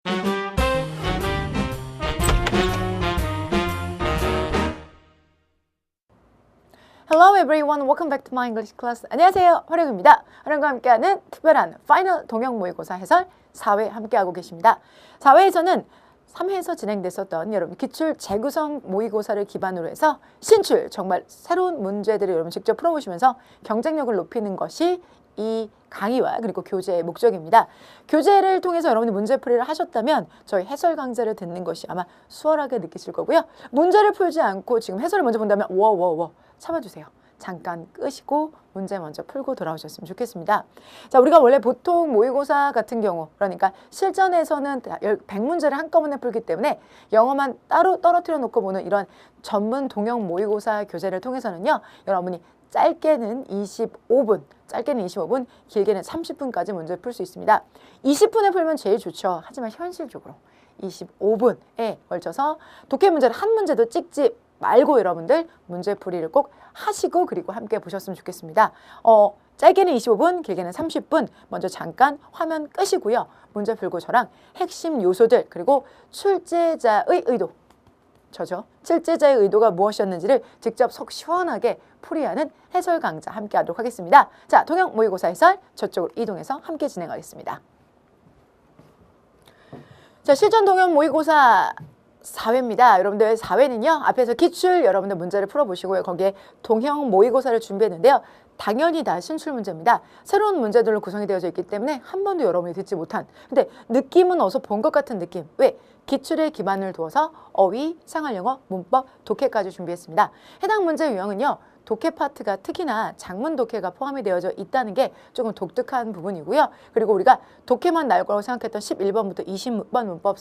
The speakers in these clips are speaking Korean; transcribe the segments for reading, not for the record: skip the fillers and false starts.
Hello everyone, welcome back to my English class. 안녕하세요, 화령입니다. 화령과 함께하는 특별한 파이널 동형 모의고사 해설 4회 함께하고 계십니다. 4회에서는 3회에서 진행됐었던 여러분 기출 재구성 모의고사를 기반으로 해서 신출, 정말 새로운 문제들을 여러분 직접 풀어보시면서 경쟁력을 높이는 것이 이 강의와 그리고 교재의 목적입니다. 교재를 통해서 여러분이 문제풀이를 하셨다면 저희 해설 강좌를 듣는 것이 아마 수월하게 느끼실 거고요. 문제를 풀지 않고 지금 해설을 먼저 본다면 워워워 참아주세요. 잠깐 끄시고 문제 먼저 풀고 돌아오셨으면 좋겠습니다. 자, 우리가 원래 보통 모의고사 같은 경우, 그러니까 실전에서는 100문제를 한꺼번에 풀기 때문에 영어만 따로 떨어뜨려 놓고 보는 이런 전문 동형 모의고사 교재를 통해서는요, 여러분이 짧게는 25분, 길게는 30분까지 문제를 풀 수 있습니다. 20분에 풀면 제일 좋죠. 하지만 현실적으로 25분에 걸쳐서 독해 문제를 한 문제도 찍지 말고 여러분들 문제풀이를 꼭 하시고 그리고 함께 보셨으면 좋겠습니다. 짧게는 25분, 길게는 30분 먼저 잠깐 화면 끄시고요. 문제 풀고 저랑 핵심 요소들 그리고 출제자의 의도, 출제자의 의도가 무엇이었는지를 직접 속 시원하게 풀이하는 해설 강좌 함께 하도록 하겠습니다. 자, 동형 모의고사 해설 저쪽으로 이동해서 함께 진행하겠습니다. 자, 실전 동형 모의고사 4회입니다. 여러분들 4회는요. 앞에서 기출 여러분들 문제를 풀어보시고요. 거기에 동형 모의고사를 준비했는데요. 당연히 다 신출 문제입니다. 새로운 문제들로 구성이 되어져 있기 때문에 한 번도 여러분이 듣지 못한, 근데 느낌은 어디서 본 것 같은 느낌. 왜? 기출에 기반을 두어서 어휘, 생활영어, 문법, 독해까지 준비했습니다. 해당 문제 유형은요. 독해 파트가 특히나 장문 독해가 포함이 되어져 있다는 게 조금 독특한 부분이고요. 그리고 우리가 독해만 나올 거라고 생각했던 11번부터 20번 문법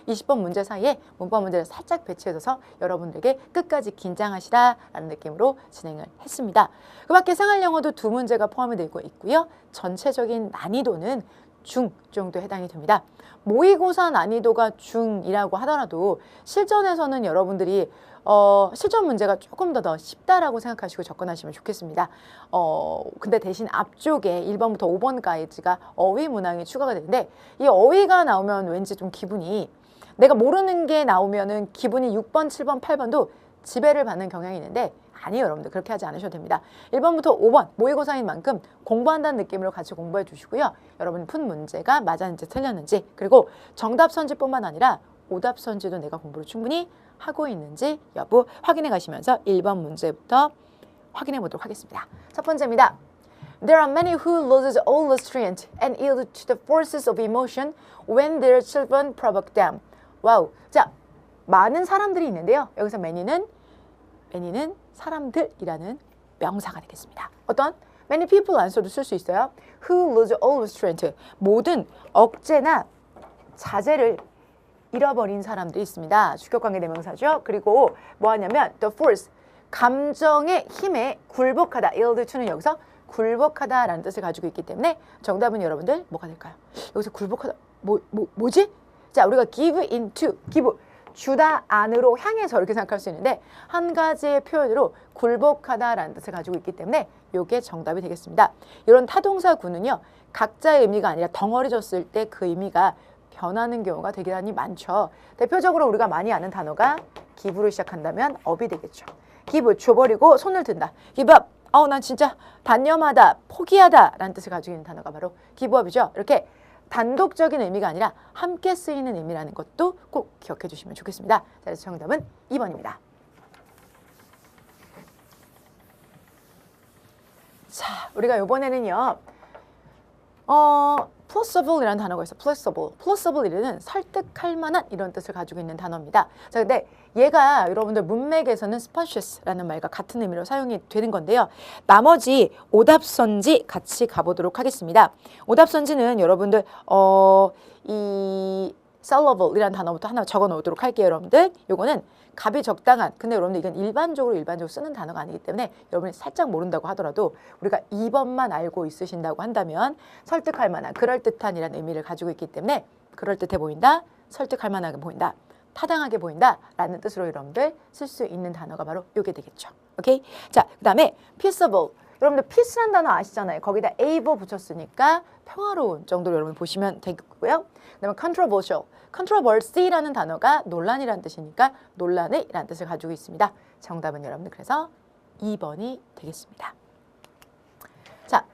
20번 문제 사이에 문법 문제를 살짝 배치해서 여러분들에게 끝까지 긴장하시라라는 느낌으로 진행을 했습니다. 그 밖에 생활영어도 2문제가 포함이 되고 있고요. 전체적인 난이도는 중 정도 해당이 됩니다. 모의고사 난이도가 중이라고 하더라도 실전에서는 여러분들이 실전 문제가 조금 더 쉽다라고 생각하시고 접근하시면 좋겠습니다. 근데 대신 앞쪽에 1번부터 5번까지가 어휘 문항이 추가가 되는데 이 어휘가 나오면 왠지 좀 기분이 내가 모르는 게 나오면은 기분이 6번, 7번, 8번도 지배를 받는 경향이 있는데 아니에요. 여러분들 그렇게 하지 않으셔도 됩니다. 1번부터 5번 모의고사인 만큼 공부한다는 느낌으로 같이 공부해 주시고요. 여러분 푼 문제가 맞았는지 틀렸는지 그리고 정답 선지뿐만 아니라 오답 선지도 내가 공부를 충분히 하고 있는지 여부 확인해 가시면서 1번 문제부터 확인해 보도록 하겠습니다. 첫 번째입니다. There are many who lose all restraint and yield to the forces of emotion when their children provoke them. 와우. 자, 많은 사람들이 있는데요. 여기서 many는 사람들이라는 명사가 되겠습니다. 어떤? Many people 안 써도 쓸 수 있어요. Who lose all restraint. 모든 억제나 자제를 잃어버린 사람들이 있습니다. 주격관계 대명사죠. 그리고 뭐 하냐면 the force, 감정의 힘에 굴복하다. yield to는 여기서 굴복하다라는 뜻을 가지고 있기 때문에 정답은 여러분들 뭐가 될까요? 여기서 굴복하다 뭐지? 자, 우리가 give into, give 주다 안으로 향해서 이렇게 생각할 수 있는데 한 가지의 표현으로 굴복하다라는 뜻을 가지고 있기 때문에 이게 정답이 되겠습니다. 이런 타동사구는요. 각자의 의미가 아니라 덩어리졌을 때 그 의미가 변하는 경우가 되게 많죠. 대표적으로 우리가 많이 아는 단어가 give로 시작한다면 up이 되겠죠. give, 줘버리고 손을 든다. give up, 난 진짜 단념하다, 포기하다 라는 뜻을 가지고 있는 단어가 바로 give up이죠. 이렇게 단독적인 의미가 아니라 함께 쓰이는 의미라는 것도 꼭 기억해 주시면 좋겠습니다. 자, 그래서 정답은 2번입니다. 자, 우리가 이번에는요. plausible 이라는 단어가 있어요. plausible 이는 설득할 만한 이런 뜻을 가지고 있는 단어입니다. 자, 근데 얘가 여러분들 문맥에서는 spacious라는 말과 같은 의미로 사용이 되는 건데요. 나머지 오답선지 같이 가보도록 하겠습니다. 오답선지는 여러분들 이 sellable이라는 단어부터 하나 적어 놓도록 할게요. 여러분들 요거는 값이 적당한, 근데 여러분들 이건 일반적으로 쓰는 단어가 아니기 때문에 여러분이 살짝 모른다고 하더라도 우리가 2번만 알고 있으신다고 한다면 설득할 만한, 그럴듯한 이라는 의미를 가지고 있기 때문에 그럴듯해 보인다, 설득할 만하게 보인다, 타당하게 보인다 라는 뜻으로 여러분들 쓸 수 있는 단어가 바로 요게 되겠죠. 오케이? 자, 그 다음에 peaceable. 여러분들 peace란 단어 아시잖아요. 거기다 able 붙였으니까 평화로운 정도로 여러분 보시면 되겠고요. 그다음에 controversial. controversy라는 단어가 논란이라는 뜻이니까 논란의라는 뜻을 가지고 있습니다. 정답은 여러분들 그래서 2번이 되겠습니다. 자,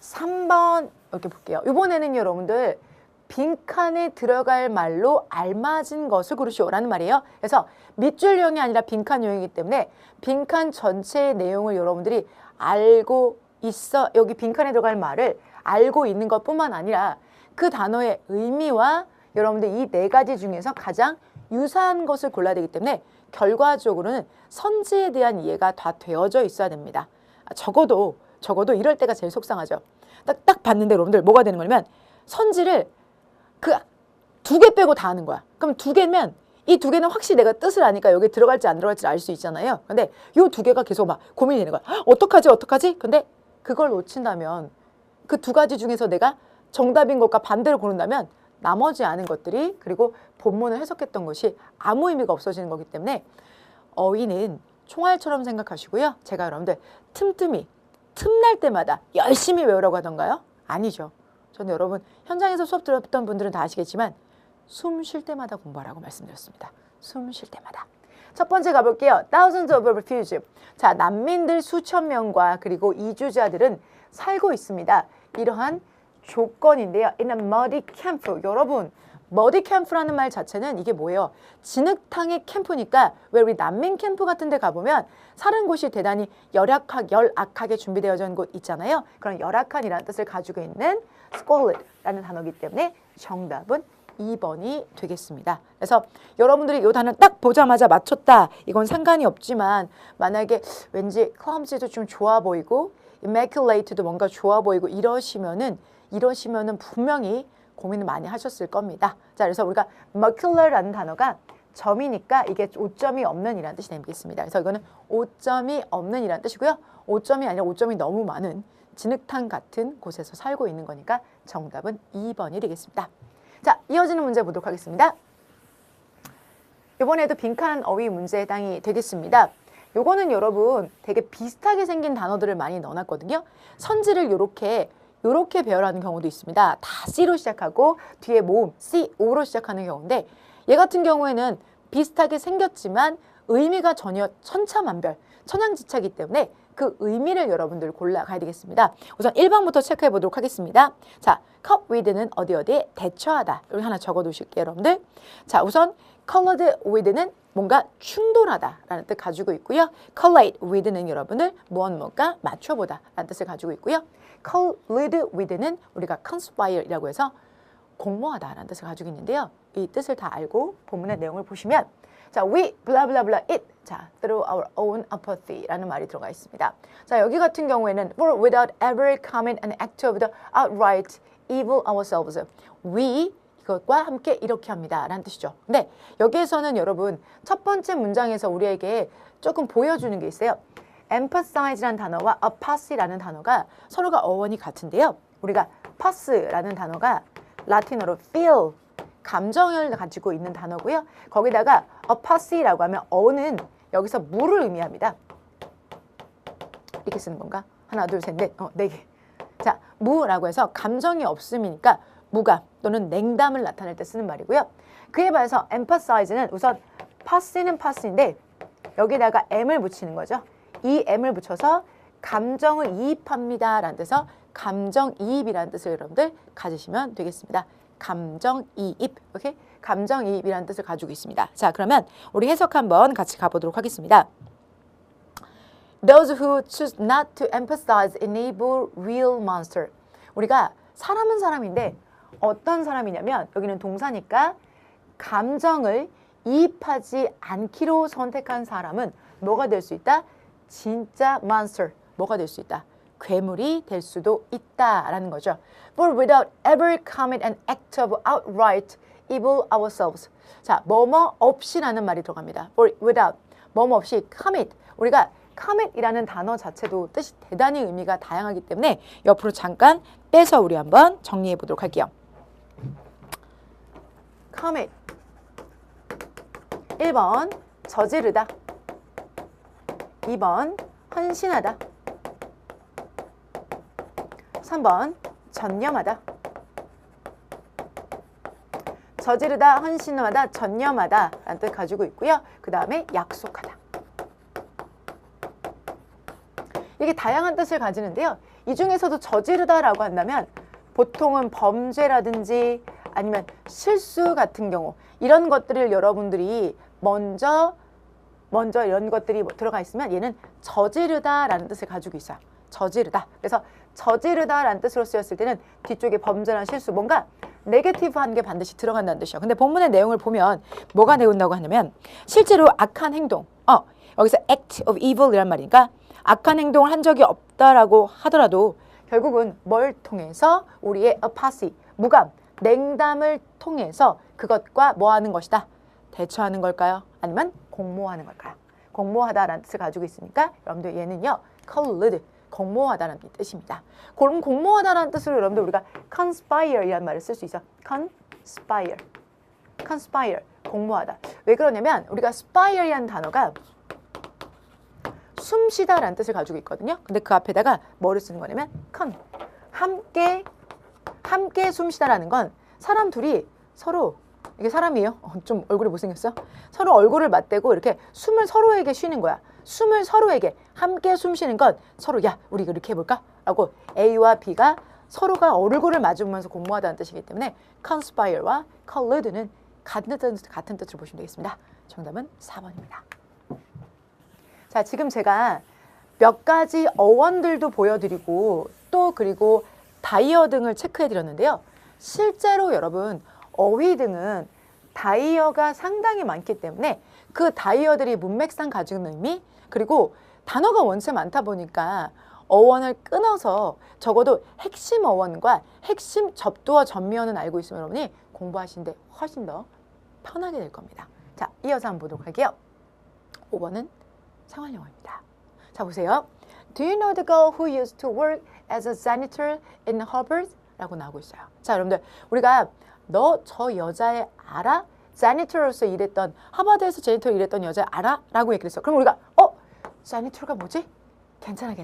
3번 이렇게 볼게요. 이번에는 여러분들 빈칸에 들어갈 말로 알맞은 것을 고르시오라는 말이에요. 그래서 밑줄 유형이 아니라 빈칸 유형이기 때문에 빈칸 전체의 내용을 여러분들이 알고 있어. 여기 빈칸에 들어갈 말을 알고 있는 것뿐만 아니라 그 단어의 의미와 여러분들 이 네 가지 중에서 가장 유사한 것을 골라야 되기 때문에 결과적으로는 선지에 대한 이해가 다 되어져 있어야 됩니다. 적어도 이럴 때가 제일 속상하죠. 딱 봤는데 여러분들 뭐가 되는 거냐면 선지를 그 두 개 빼고 다 하는 거야. 그럼 두 개면 이 두 개는 확실히 내가 뜻을 아니까 여기 들어갈지 안 들어갈지 알 수 있잖아요. 근데 요 두 개가 계속 막 고민이 되는 거야. 어떡하지? 근데 그걸 놓친다면 그 두 가지 중에서 내가 정답인 것과 반대로 고른다면 나머지 아는 것들이 그리고 본문을 해석했던 것이 아무 의미가 없어지는 거기 때문에 어휘는 총알처럼 생각하시고요. 제가 여러분들 틈날 때마다 열심히 외우라고 하던가요? 아니죠. 저는 여러분 현장에서 수업 들었던 분들은 다 아시겠지만 숨 쉴 때마다 공부하라고 말씀드렸습니다. 숨 쉴 때마다. 첫 번째 가볼게요. Thousands of refugees. 자, 난민들 수천 명과 그리고 이주자들은 살고 있습니다. 이러한 조건인데요. In a muddy camp. 여러분, muddy camp라는 말 자체는 이게 뭐예요? 진흙탕의 캠프니까 왜 우리 난민 캠프 같은 데 가보면 사는 곳이 대단히 열악하게 준비되어져 있는 곳 있잖아요. 그런 열악한이라는 뜻을 가지고 있는 squalid라는 단어이기 때문에 정답은 2번이 되겠습니다. 그래서 여러분들이 이 단어 딱 보자마자 맞췄다. 이건 상관이 없지만 만약에 왠지 clumsy도 좀 좋아 보이고 immaculate도 뭔가 좋아 보이고 이러시면은 분명히 고민을 많이 하셨을 겁니다. 자, 그래서 우리가 macular라는 단어가 점이니까 이게 오점이 없는 이라는 뜻이 되겠습니다. 그래서 이거는 오점이 없는 이라는 뜻이고요. 오점이 아니라 오점이 너무 많은 진흙탕 같은 곳에서 살고 있는 거니까 정답은 2번이 되겠습니다. 자, 이어지는 문제 보도록 하겠습니다. 이번에도 빈칸 어휘 문제에 해당이 되겠습니다. 요거는 여러분 되게 비슷하게 생긴 단어들을 많이 넣어놨거든요. 선지를 요렇게 배열하는 경우도 있습니다. 다 C로 시작하고 뒤에 모음 C, O로 시작하는 경우인데 얘 같은 경우에는 비슷하게 생겼지만 의미가 전혀 천차만별, 천양지차이기 때문에 그 의미를 여러분들 골라가야 되겠습니다. 우선 1번부터 체크해 보도록 하겠습니다. 자, cup with는 어디에 대처하다. 여기 하나 적어 두실게요, 여러분들. 자, 우선 collide with는 뭔가 충돌하다 라는 뜻 가지고 있고요. collide with는 여러분들 무언가 맞춰보다 라는 뜻을 가지고 있고요. collide with는 우리가 conspire이라고 해서 공모하다 라는 뜻을 가지고 있는데요. 이 뜻을 다 알고 본문의 내용을 보시면 자, we blah blah blah it 자, through our own apathy라는 말이 들어가 있습니다. 자, 여기 같은 경우에는 for without ever commit an act of the outright evil ourselves. we 이것과 함께 이렇게 합니다 라는 뜻이죠. 근데 여기에서는 여러분 첫 번째 문장에서 우리에게 조금 보여주는 게 있어요. emphasize라는 단어와 apathy라는 단어가 서로가 어원이 같은데요. 우리가 pass라는 단어가 라틴어로 feel 감정을 가지고 있는 단어고요. 거기다가 apathy라고 하면 어는 여기서 무를 의미합니다. 이렇게 쓰는 건가? 하나, 둘, 셋, 넷, 네 개. 자, 무라고 해서 감정이 없음이니까 무감 또는 냉담을 나타낼 때 쓰는 말이고요. 그에 반해서 emphasize는 우선 pass는 pass인데 여기다가 m을 붙이는 거죠. 이 m을 붙여서 감정을 이입합니다 라는 뜻에서 감정이입이라는 뜻을 여러분들 가지시면 되겠습니다. 감정이입, 오케이? 감정이입이라는 뜻을 가지고 있습니다. 자, 그러면 우리 해석 한번 같이 가보도록 하겠습니다. Those who choose not to emphasize enable real monster. 우리가 사람은 사람인데 어떤 사람이냐면 여기는 동사니까 감정을 이입하지 않기로 선택한 사람은 뭐가 될 수 있다? 진짜 monster, 뭐가 될 수 있다? 괴물이 될 수도 있다라는 거죠. For without ever commit an act of outright evil ourselves. 자, 뭐뭐 없이라는 말이 들어갑니다. For without, 뭐뭐 없이 commit. 우리가 commit이라는 단어 자체도 뜻이 대단히 의미가 다양하기 때문에 옆으로 잠깐 빼서 우리 한번 정리해 보도록 할게요. commit 1번 저지르다 2번 헌신하다 3번 전념하다. 저지르다, 헌신하다, 전념하다 라는 뜻 가지고 있고요. 그 다음에 약속하다. 이게 다양한 뜻을 가지는데요. 이 중에서도 저지르다라고 한다면 보통은 범죄라든지 아니면 실수 같은 경우 이런 것들을 여러분들이 먼저 이런 것들이 들어가 있으면 얘는 저지르다라는 뜻을 가지고 있어요. 저지르다. 그래서 저지르다라는 뜻으로 쓰였을 때는 뒤쪽에 범죄나 실수 뭔가 네거티브한 게 반드시 들어간다는 뜻이에요. 근데 본문의 내용을 보면 뭐가 나온다고 하냐면 실제로 악한 행동 여기서 act of evil이란 말이니까 악한 행동을 한 적이 없다라고 하더라도 결국은 뭘 통해서 우리의 apathy, 무감, 냉담을 통해서 그것과 뭐 하는 것이다? 대처하는 걸까요? 아니면 공모하는 걸까요? 공모하다라는 뜻을 가지고 있으니까 여러분들 얘는요. collude, 공모하다라는 뜻입니다. 그럼 공모하다라는 뜻으로 여러분들 우리가 conspire이라는 말을 쓸 수 있어. conspire, 공모하다. 왜 그러냐면 우리가 spire이라는 단어가 숨쉬다라는 뜻을 가지고 있거든요. 근데 그 앞에다가 뭐를 쓰는 거냐면 함께 숨쉬다라는 건 사람 둘이 서로 이게 사람이에요. 좀 얼굴이 못생겼어? 서로 얼굴을 맞대고 이렇게 숨을 서로에게 쉬는 거야. 숨을 서로에게 함께 숨 쉬는 건 서로 야 우리 이렇게 해볼까? 라고 A와 B가 서로가 얼굴을 마주보면서 공모하다는 뜻이기 때문에 conspire와 collude는 같은 뜻으로 보시면 되겠습니다. 정답은 4번입니다. 자, 지금 제가 몇 가지 어원들도 보여드리고 또 그리고 다이어 등을 체크해 드렸는데요. 실제로 여러분 어휘 등은 다이어가 상당히 많기 때문에 그 다이어들이 문맥상 가지는 의미 그리고 단어가 원체 많다 보니까 어원을 끊어서 적어도 핵심 어원과 핵심 접두어 전미어는 알고 있으면 여러분이 공부하시는데 훨씬 더 편하게 될 겁니다. 자, 이어서 한번 보도록 할게요. 5번은 생활영어입니다. 자, 보세요. Do you know the girl who used to work as a janitor in Harvard? 라고 나오고 있어요. 자, 여러분들 우리가 너 저 여자애 알아? janitor로서 일했던 하버드에서 제니터로 일했던 여자 알아? 라고 얘기를 했어요. 그럼 우리가 janitor가 뭐지? 괜찮아.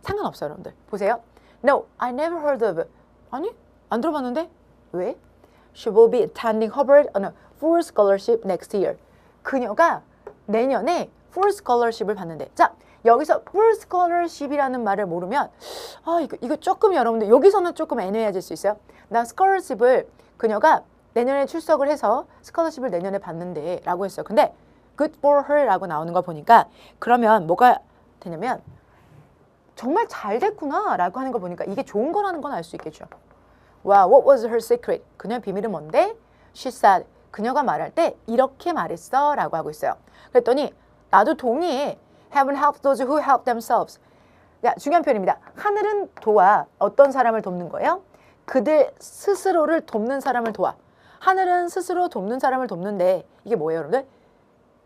상관없어요, 여러분들. 보세요. No, I never heard of it. 아니, 안 들어봤는데? 왜? She will be attending Harvard on a full scholarship next year. 그녀가 내년에 full scholarship을 받는데. 자, 여기서 full scholarship이라는 말을 모르면 이거 조금 여러분들 여기서는 조금 애매해질 수 있어요. 나 scholarship을 그녀가 내년에 출석을 해서 스컬러십을 내년에 받는데 라고 했어요. 근데 good for her 라고 나오는 거 보니까 그러면 뭐가 되냐면 정말 잘 됐구나 라고 하는 거 보니까 이게 좋은 거라는 건 알 수 있겠죠. Wow, what was her secret? 그녀의 비밀은 뭔데? She said, 그녀가 말할 때 이렇게 말했어 라고 하고 있어요. 그랬더니 나도 동의해. Heaven helps those who help themselves. 야, 중요한 표현입니다. 하늘은 도와. 어떤 사람을 돕는 거예요? 그들 스스로를 돕는 사람을 도와. 하늘은 스스로 돕는 사람을 돕는데 이게 뭐예요, 여러분들?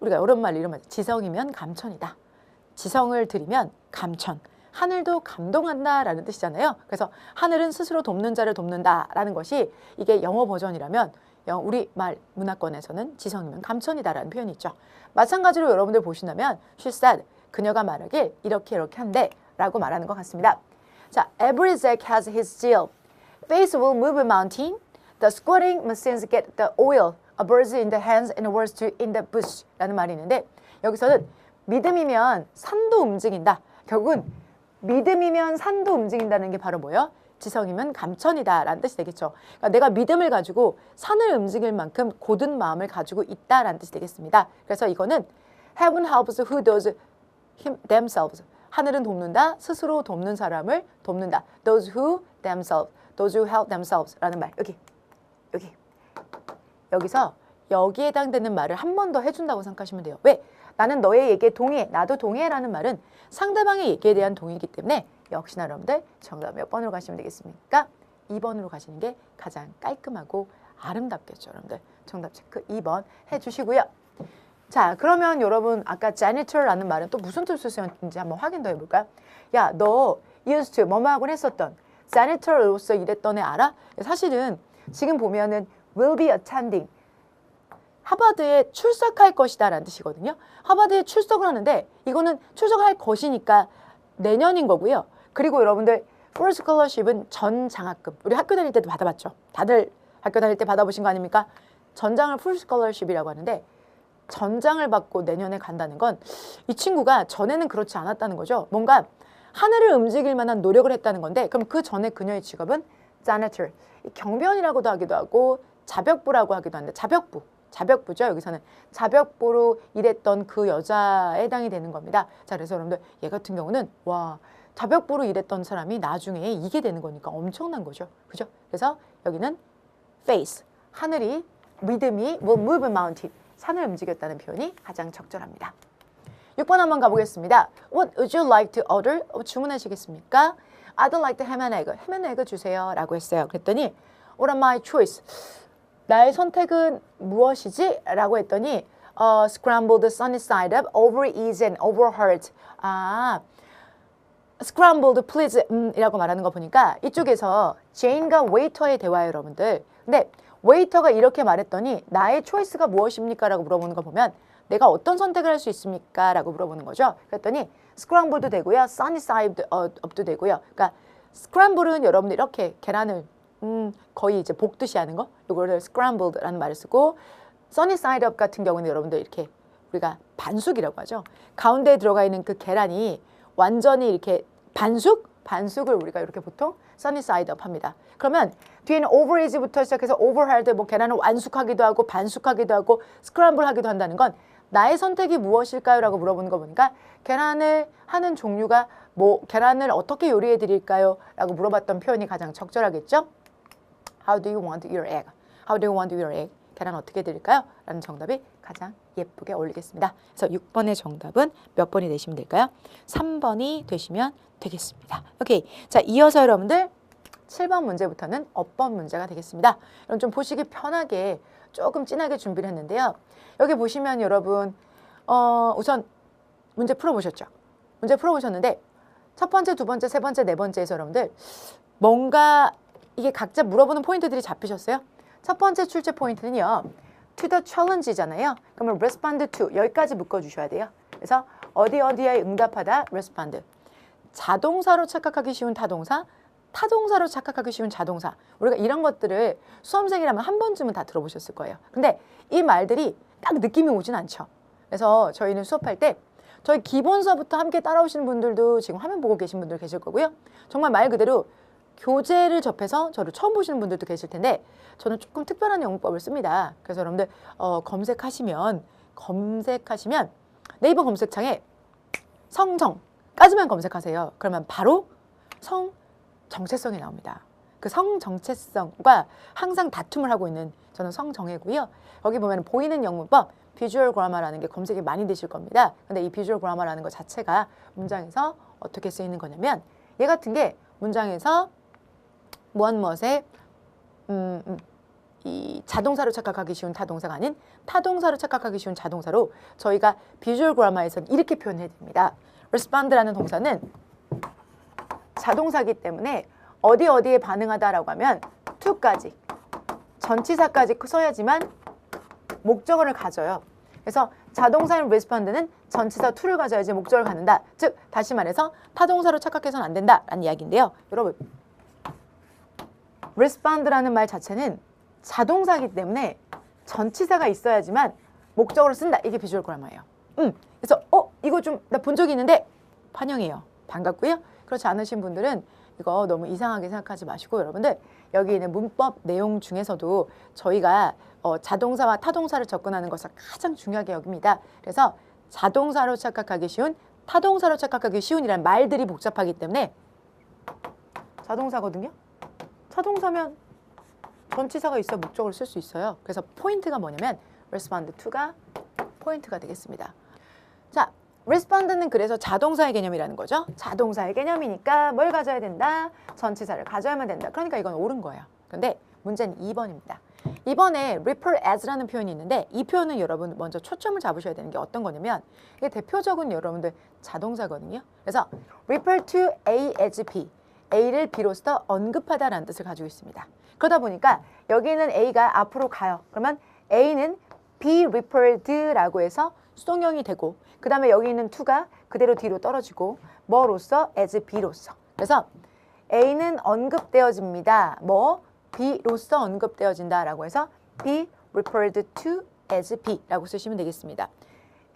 우리가 이런 말 지성이면 감천이다. 지성을 들이면 감천. 하늘도 감동한다라는 뜻이잖아요. 그래서 하늘은 스스로 돕는 자를 돕는다라는 것이 이게 영어 버전이라면 우리말 문화권에서는 지성이면 감천이다라는 표현이 있죠. 마찬가지로 여러분들 보신다면 she said, 그녀가 말하길 이렇게 한대 라고 말하는 것 같습니다. 자, every Jack has his Jill. Face will move a mountain. The squatting machines get the oil. A bird in the hands and a words in the bush. 라는 말이 있는데 여기서는 믿음이면 산도 움직인다. 결국은 믿음이면 산도 움직인다는 게 바로 뭐예요? 지성이면 감천이다 라는 뜻이 되겠죠. 그러니까 내가 믿음을 가지고 산을 움직일 만큼 고든 마음을 가지고 있다 라는 뜻이 되겠습니다. 그래서 이거는 Heaven helps who does themselves. 하늘은 돕는다. 스스로 돕는 사람을 돕는다. Those who help themselves 라는 말. 여기서 여기에 해당되는 말을 한 번 더 해준다고 생각하시면 돼요. 왜? 나는 너의 얘기에 동의해. 나도 동의해 라는 말은 상대방의 얘기에 대한 동의이기 때문에 역시나 여러분들 정답 몇 번으로 가시면 되겠습니까? 2번으로 가시는 게 가장 깔끔하고 아름답겠죠. 여러분들 정답 체크 2번 해주시고요. 자, 그러면 여러분 아까 janitor라는 말은 또 무슨 뜻을 쓰였는지 한번 확인 더 해볼까요? 야, 너 used to 뭐뭐 하곤 했었던 janitor로서 일했던 애 알아? 사실은 지금 보면은 will be attending 하버드에 출석할 것이다 라는 뜻이거든요. 하버드에 출석을 하는데 이거는 출석할 것이니까 내년인 거고요. 그리고 여러분들 full scholarship은 전 장학금. 우리 학교 다닐 때도 받아봤죠. 다들 학교 다닐 때 받아보신 거 아닙니까? 전장을 full scholarship이라고 하는데 전장을 받고 내년에 간다는 건 이 친구가 전에는 그렇지 않았다는 거죠. 뭔가 하늘을 움직일 만한 노력을 했다는 건데 그럼 그 전에 그녀의 직업은 janitor, 경비원이라고도 하기도 하고 자벽부라고 하기도 하는데 자벽부죠. 여기서는 자벽부로 일했던 그 여자에 해당이 되는 겁니다. 자, 그래서 여러분들 얘 같은 경우는 와 자벽부로 일했던 사람이 나중에 이게 되는 거니까 엄청난 거죠. 그죠? 그래서 여기는 face, 하늘이 믿음이 will move a mountain, 산을 움직였다는 표현이 가장 적절합니다. 6번 한번 가보겠습니다. What would you like to order? 주문하시겠습니까? I'd like to ham and egg. ham and egg 주세요 라고 했어요. 그랬더니 What are my choice? 나의 선택은 무엇이지? 라고 했더니 Scrambled sunny side up, over easy and over hard. Scrambled please 이라고 말하는 거 보니까 이쪽에서 제인과 웨이터의 대화예요, 여러분들. 근데 웨이터가 이렇게 말했더니 나의 초이스가 무엇입니까? 라고 물어보는 거 보면 내가 어떤 선택을 할 수 있습니까? 라고 물어보는 거죠. 그랬더니 scramble도 되고요, sunny side up도 되고요. 그러니까 scramble은 여러분들 이렇게 계란을 거의 이제 볶듯이 하는 거, 이거를 scrambled라는 말을 쓰고 sunny side up 같은 경우는 여러분들 이렇게 우리가 반숙이라고 하죠. 가운데에 들어가 있는 그 계란이 완전히 이렇게 반숙을 우리가 이렇게 보통 sunny side up 합니다. 그러면 뒤에는 over easy부터 시작해서 over hard, 뭐 계란을 완숙하기도 하고 반숙하기도 하고 scramble 하기도 한다는 건 나의 선택이 무엇일까요? 라고 물어보는 거 보니까 계란을 하는 종류가 뭐 계란을 어떻게 요리해 드릴까요? 라고 물어봤던 표현이 가장 적절하겠죠? How do you want your egg? How do you want your egg? 계란 어떻게 드릴까요? 라는 정답이 가장 예쁘게 어울리겠습니다. 그래서 6번의 정답은 몇 번이 되시면 될까요? 3번이 되시면 되겠습니다. 오케이. 자, 이어서 여러분들 7번 문제부터는 업번 문제가 되겠습니다. 여러분 좀 보시기 편하게 조금 진하게 준비를 했는데요. 여기 보시면 여러분 우선 문제 풀어보셨죠? 문제 풀어보셨는데 첫 번째, 두 번째, 세 번째, 네 번째에서 여러분들 뭔가 이게 각자 물어보는 포인트들이 잡히셨어요? 첫 번째 출제 포인트는요. to the challenge잖아요. 그러면 respond to 여기까지 묶어주셔야 돼요. 그래서 어디에 응답하다 respond. 자동사로 착각하기 쉬운 타동사, 타동사로 착각하기 쉬운 자동사. 우리가 이런 것들을 수험생이라면 한 번쯤은 다 들어보셨을 거예요. 근데 이 말들이 딱 느낌이 오진 않죠. 그래서 저희는 수업할 때 저희 기본서부터 함께 따라오시는 분들도 지금 화면 보고 계신 분들 계실 거고요. 정말 말 그대로 교재를 접해서 저를 처음 보시는 분들도 계실 텐데 저는 조금 특별한 영문법을 씁니다. 그래서 여러분들 검색하시면 네이버 검색창에 성정까지만 검색하세요. 그러면 바로 성정체성이 나옵니다. 그 성정체성과 항상 다툼을 하고 있는 저는 성정혜고요. 거기 보면 보이는 영문법 비주얼 그라마라는 게 검색이 많이 되실 겁니다. 근데 이 비주얼 그라마라는 것 자체가 문장에서 어떻게 쓰이는 거냐면 얘 같은 게 문장에서 무엇에 이 자동사로 착각하기 쉬운 타동사가 아닌 타동사로 착각하기 쉬운 자동사로 저희가 비주얼 그라마에서는 이렇게 표현해야 됩니다. respond라는 동사는 자동사기 때문에 어디에 반응하다라고 하면 to까지 전치사까지 써야지만 목적어를 가져요. 그래서 자동사인 respond는 전치사 to를 가져야지 목적어를 갖는다. 즉 다시 말해서 타동사로 착각해서는 안 된다라는 이야기인데요. 여러분 respond라는 말 자체는 자동사이기 때문에 전치사가 있어야지만 목적어를 쓴다. 이게 비주얼 그라마예요. 그래서 이거 좀 나 본 적이 있는데 환영해요. 반갑고요. 그렇지 않으신 분들은 이거 너무 이상하게 생각하지 마시고 여러분들 여기 있는 문법 내용 중에서도 저희가 자동사와 타동사를 접근하는 것을 가장 중요하게 여깁니다. 그래서 자동사로 착각하기 쉬운, 타동사로 착각하기 쉬운이라는 말들이 복잡하기 때문에 자동사거든요. 자동사면 전치사가 있어야 목적어를 쓸 수 있어요. 그래서 포인트가 뭐냐면 respond to가 포인트가 되겠습니다. 자, respond는 그래서 자동사의 개념이라는 거죠. 자동사의 개념이니까 뭘 가져야 된다? 전치사를 가져야만 된다. 그러니까 이건 옳은 거예요. 그런데 문제는 2번입니다. 2번에 refer as라는 표현이 있는데 이 표현은 여러분 먼저 초점을 잡으셔야 되는 게 어떤 거냐면 이게 대표적인 여러분들 자동사거든요. 그래서 refer to A as B, A를 B로서 언급하다라는 뜻을 가지고 있습니다. 그러다 보니까 여기는 A가 앞으로 가요. 그러면 A는 be referred라고 해서 수동형이 되고 그 다음에 여기 있는 to가 그대로 뒤로 떨어지고 뭐로서? as B로서. 그래서 A는 언급되어집니다. 뭐? B로서 언급되어진다 라고 해서 be referred to as B라고 쓰시면 되겠습니다.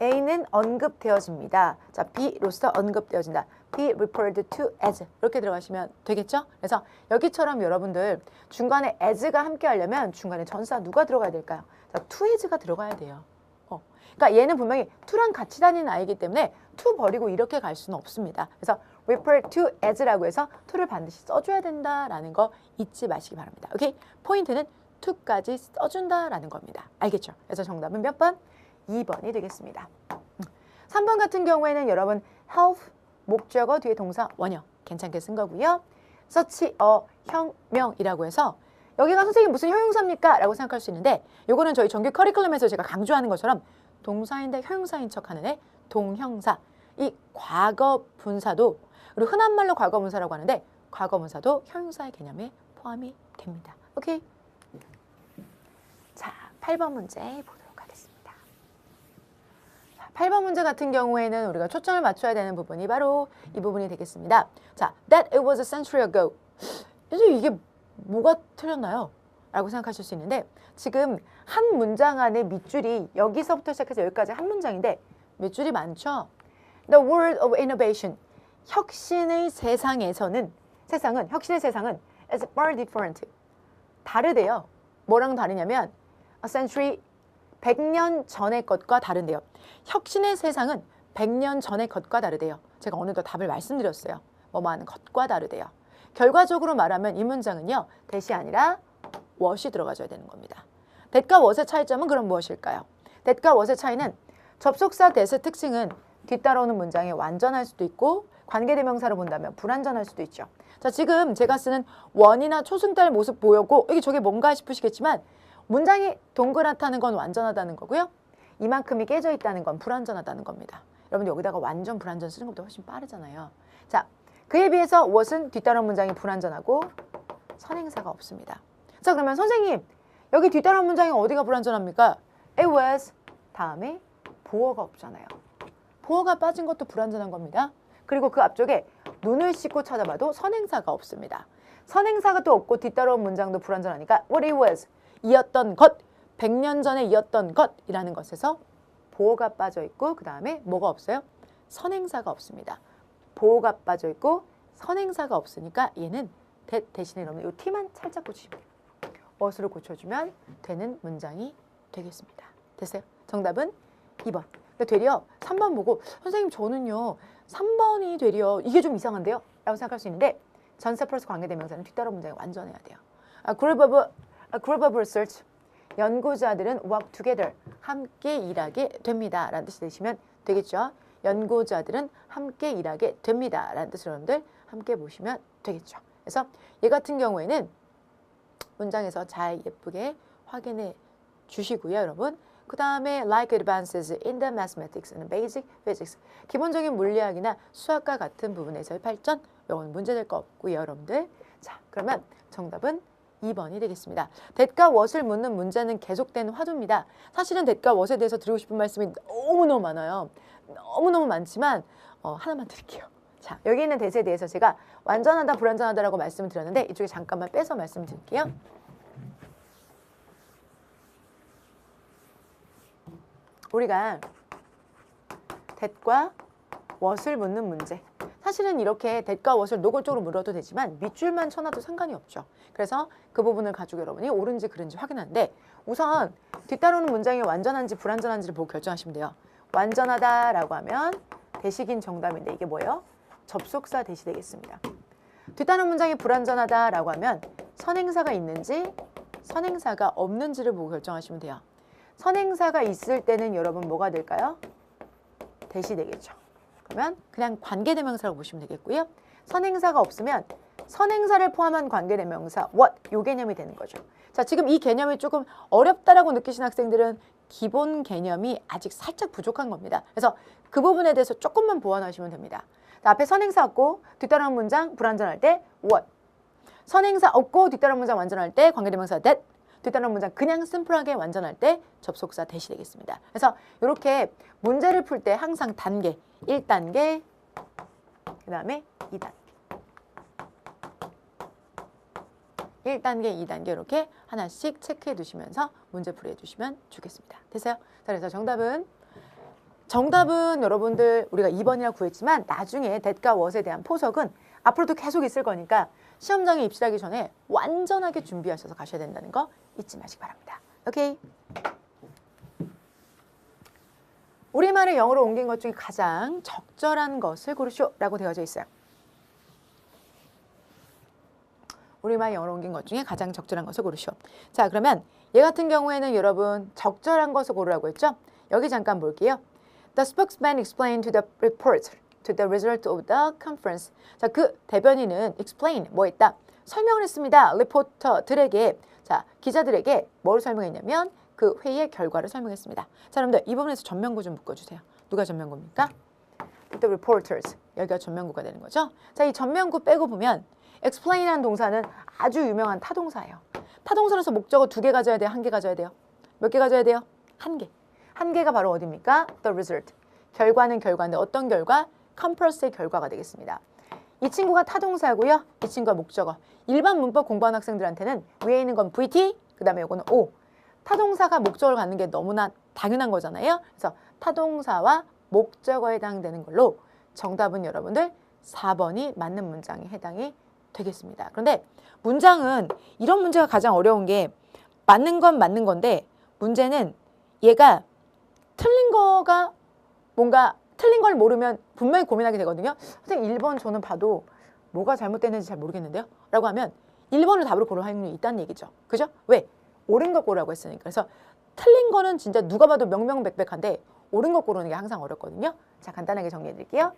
A는 언급되어집니다. 자, B로서 언급되어진다. be referred to as 이렇게 들어가시면 되겠죠? 그래서 여기처럼 여러분들 중간에 as가 함께 하려면 중간에 전사 누가 들어가야 될까요? 자, to as가 들어가야 돼요. 그러니까 얘는 분명히 to랑 같이 다니는 아이기 때문에 to 버리고 이렇게 갈 수는 없습니다. 그래서 refer to as라고 해서 to를 반드시 써줘야 된다라는 거 잊지 마시기 바랍니다. 오케이? 포인트는 to까지 써준다라는 겁니다. 알겠죠? 그래서 정답은 몇 번? 2번이 되겠습니다. 3번 같은 경우에는 여러분 help 목적어 뒤에 동사 원형 괜찮게 쓴 거고요. such a 혁명이라고 해서 여기가 선생님 무슨 형용사입니까? 라고 생각할 수 있는데 요거는 저희 정규 커리큘럼에서 제가 강조하는 것처럼 동사인데 형용사인 척하는 애 동형사. 이 과거 분사도 그리고 흔한 말로 과거 분사라고 하는데 과거 분사도 형용사의 개념에 포함이 됩니다. 오케이? 자, 8번 문제 보도록 하겠습니다. 8번 문제 같은 경우에는 우리가 초점을 맞춰야 되는 부분이 바로 이 부분이 되겠습니다. 자, that it was a century ago. 이게 뭐가 틀렸나요? 라고 생각하실 수 있는데 지금 한 문장 안에 밑줄이 여기서부터 시작해서 여기까지 한 문장인데 밑줄이 많죠? The world of innovation. 혁신의 세상은 혁신의 세상은 is far different. 다르대요. 뭐랑 다르냐면 a century 100년 전의 것과 다른데요. 혁신의 세상은 100년 전의 것과 다르대요. 제가 어느덧 답을 말씀드렸어요. 뭐뭐하는 것과 다르대요. 결과적으로 말하면 이 문장은요. that이 아니라 what이 들어가줘야 되는 겁니다. that과 what의 차이점은 그럼 무엇일까요? that과 what의 차이는 접속사 that의 특징은 뒤따라오는 문장이 완전할 수도 있고 관계대명사로 본다면 불완전할 수도 있죠. 자, 지금 제가 쓰는 원이나 초승달 모습 보였고 이게 저게 뭔가 싶으시겠지만 문장이 동그랗다는 건 완전하다는 거고요. 이만큼이 깨져 있다는 건 불완전하다는 겁니다. 여러분 여기다가 완전 불완전 쓰는 것보다 훨씬 빠르잖아요. 자, 그에 비해서 what은 뒤따라온 문장이 불완전하고 선행사가 없습니다. 자, 그러면 선생님 여기 뒤따라온 문장이 어디가 불완전합니까? It was 다음에 보어가 없잖아요. 보어가 빠진 것도 불완전한 겁니다. 그리고 그 앞쪽에 눈을 씻고 찾아봐도 선행사가 없습니다. 선행사가 또 없고 뒤따라온 문장도 불완전하니까 what it was, 이었던 것, 100년 전에 이었던 것이라는 것에서 보어가 빠져 있고 그 다음에 뭐가 없어요? 선행사가 없습니다. 보어가 빠져 있고 선행사가 없으니까 얘는 that 대신에 여러분 이 t만 살짝 고치시면 돼요. what으로 고쳐주면 되는 문장이 되겠습니다. 됐어요? 정답은 2번. 근데 되려 3번 보고 선생님 저는요 3번이 되려 이게 좀 이상한데요? 라고 생각할 수 있는데 전사 플러스 관계대명사는 뒤따라온 문장이 완전해야 돼요. A group of research. 연구자들은 work together. 함께 일하게 됩니다. 라는 뜻이 되시면 되겠죠. 연구자들은 함께 일하게 됩니다. 라는 뜻으로 여러분들 함께 보시면 되겠죠. 그래서 얘 같은 경우에는 문장에서 잘 예쁘게 확인해 주시고요. 여러분. 그 다음에 like advances in the mathematics and basic physics. 기본적인 물리학이나 수학과 같은 부분에서의 발전. 이건 문제될 거 없고요. 여러분들. 자, 그러면 정답은 2번이 되겠습니다. that과 what을 묻는 문제는 계속되는 화두입니다. 사실은 that과 what에 대해서 드리고 싶은 말씀이 너무너무 많아요. 너무너무 많지만 하나만 드릴게요. 자, 여기 있는 that에 대해서 제가 완전하다 불완전하다라고 말씀을 드렸는데 이쪽에 잠깐만 빼서 말씀드릴게요. 우리가 that과 what을 묻는 문제. 사실은 이렇게 that과 what을 노골적으로 물어도 되지만 밑줄만 쳐놔도 상관이 없죠. 그래서 그 부분을 가지고 여러분이 옳은지 그른지 확인하는데 우선 뒤따르는 문장이 완전한지 불완전한지를 보고 결정하시면 돼요. 완전하다라고 하면 대식인 정답인데 이게 뭐예요? 접속사 대시 되겠습니다. 뒤따르는 문장이 불완전하다라고 하면 선행사가 있는지 선행사가 없는지를 보고 결정하시면 돼요. 선행사가 있을 때는 여러분 뭐가 될까요? 대시 되겠죠. 그러면 그냥 관계대명사라고 보시면 되겠고요. 선행사가 없으면 선행사를 포함한 관계대명사 what 요 개념이 되는 거죠. 자, 지금 이 개념이 조금 어렵다라고 느끼신 학생들은 기본 개념이 아직 살짝 부족한 겁니다. 그래서 그 부분에 대해서 조금만 보완하시면 됩니다. 자, 앞에 선행사 없고 뒤따르는 문장 불완전할 때 what, 선행사 없고 뒤따르는 문장 완전할 때 관계대명사 that, 뒤따르는 문장 그냥 심플하게 완전할 때 접속사 that이 되겠습니다. 그래서 이렇게 문제를 풀 때 항상 단계 1단계 그 다음에 2단계 1단계, 2단계 이렇게 하나씩 체크해 두시면서 문제풀이 해주시면 좋겠습니다. 됐어요? 자, 그래서 정답은 여러분들 우리가 2번이라고 구했지만 나중에 that과 what에 대한 포석은 앞으로도 계속 있을 거니까 시험장에 입실하기 전에 완전하게 준비하셔서 가셔야 된다는 거 잊지 마시기 바랍니다. 오케이? 우리말을 영어로 옮긴 것 중에 가장 적절한 것을 고르시오라고 되어져 있어요. 우리말 영어로 옮긴 것 중에 가장 적절한 것을 고르시오. 자, 그러면 얘 같은 경우에는 여러분 적절한 것을 고르라고 했죠? 여기 잠깐 볼게요. The spokesman explained to the reporter to the result of the conference. 자, 그 대변인은 explain 뭐 했다? 설명을 했습니다. 리포터들에게, 자, 기자들에게 뭘 설명했냐면 그 회의의 결과를 설명했습니다. 자, 여러분들 이 부분에서 전면구 좀 묶어주세요. 누가 전면구입니까? The reporters. 여기가 전면구가 되는 거죠. 자, 이 전면구 빼고 보면 explain이라는 동사는 아주 유명한 타동사예요. 타동사로서 목적어 2개 가져야 돼요? 1개 가져야 돼요? 몇 개 가져야 돼요? 1개. 1개가 바로 어디입니까? The result. 결과는 결과인데 어떤 결과? conference의 결과가 되겠습니다. 이 친구가 타동사고요. 이 친구가 목적어. 일반 문법 공부하는 학생들한테는 위에 있는 건 VT, 그 다음에 이거는 O. 타동사가 목적어를 갖는 게 너무나 당연한 거잖아요. 그래서 타동사와 목적어에 해당되는 걸로 정답은 여러분들 4번이 맞는 문장에 해당이 되겠습니다. 그런데 문장은 이런 문제가 가장 어려운 게 맞는 건 맞는 건데 문제는 얘가 틀린 거가 뭔가 틀린 걸 모르면 분명히 고민하게 되거든요. 선생님 1번 저는 봐도 뭐가 잘못됐는지 잘 모르겠는데요? 라고 하면 1번을 답으로 고를 확률이 있다는 얘기죠. 그죠? 왜? 옳은 거 고르라고 했으니까. 그래서 틀린 거는 진짜 누가 봐도 명명백백한데 옳은 거 고르는 게 항상 어렵거든요. 자, 간단하게 정리해 드릴게요.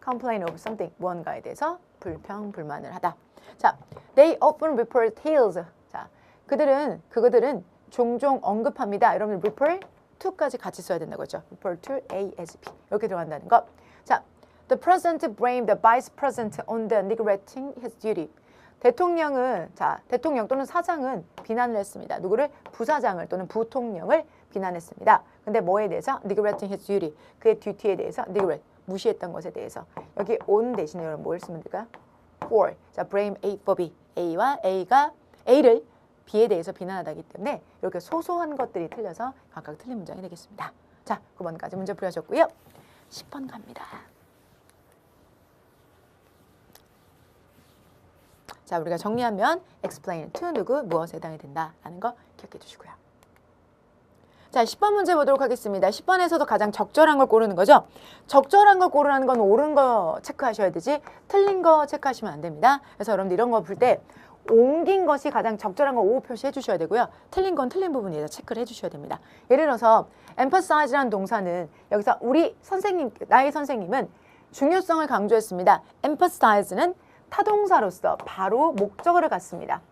Complain of something, 무언가에 대해서 불평, 불만을 하다. 자, they often report tales. 자, 그들은 종종 언급합니다. 여러분 report to까지 같이 써야 된다고 했죠. report to A as B 이렇게 들어간다는 거. 자, the president blamed the vice president on the neglecting his duty. 대통령은 대통령 또는 사장은 비난을 했습니다. 누구를? 부사장을 또는 부통령을 비난했습니다. 근데 뭐에 대해서? neglecting his duty. 그의 듀티에 대해서 neglect, 무시했던 것에 대해서. 여기 on 대신에 여러분 뭘 쓰면 될까요? for. 자, blame A for B. A가 A를 B에 대해서 비난하다기 때문에 이렇게 소소한 것들이 틀려서 각각 틀린 문장이 되겠습니다. 자, 9번까지 문제 풀이하셨고요. 10번 갑니다. 자, 우리가 정리하면 explain to 누구, 무엇에 해당이 된다라는 거 기억해 주시고요. 자, 10번 문제 보도록 하겠습니다. 10번에서도 가장 적절한 걸 고르는 거죠. 적절한 걸 고르는 건 옳은 거 체크하셔야 되지 틀린 거 체크하시면 안 됩니다. 그래서 여러분들 이런 거 볼 때 옮긴 것이 가장 적절한 거 O 표시해 주셔야 되고요. 틀린 건 틀린 부분에다 체크를 해주셔야 됩니다. 예를 들어서 emphasize라는 동사는 여기서 나의 선생님은 중요성을 강조했습니다. emphasize는 타동사로서 바로 목적어를 갖습니다.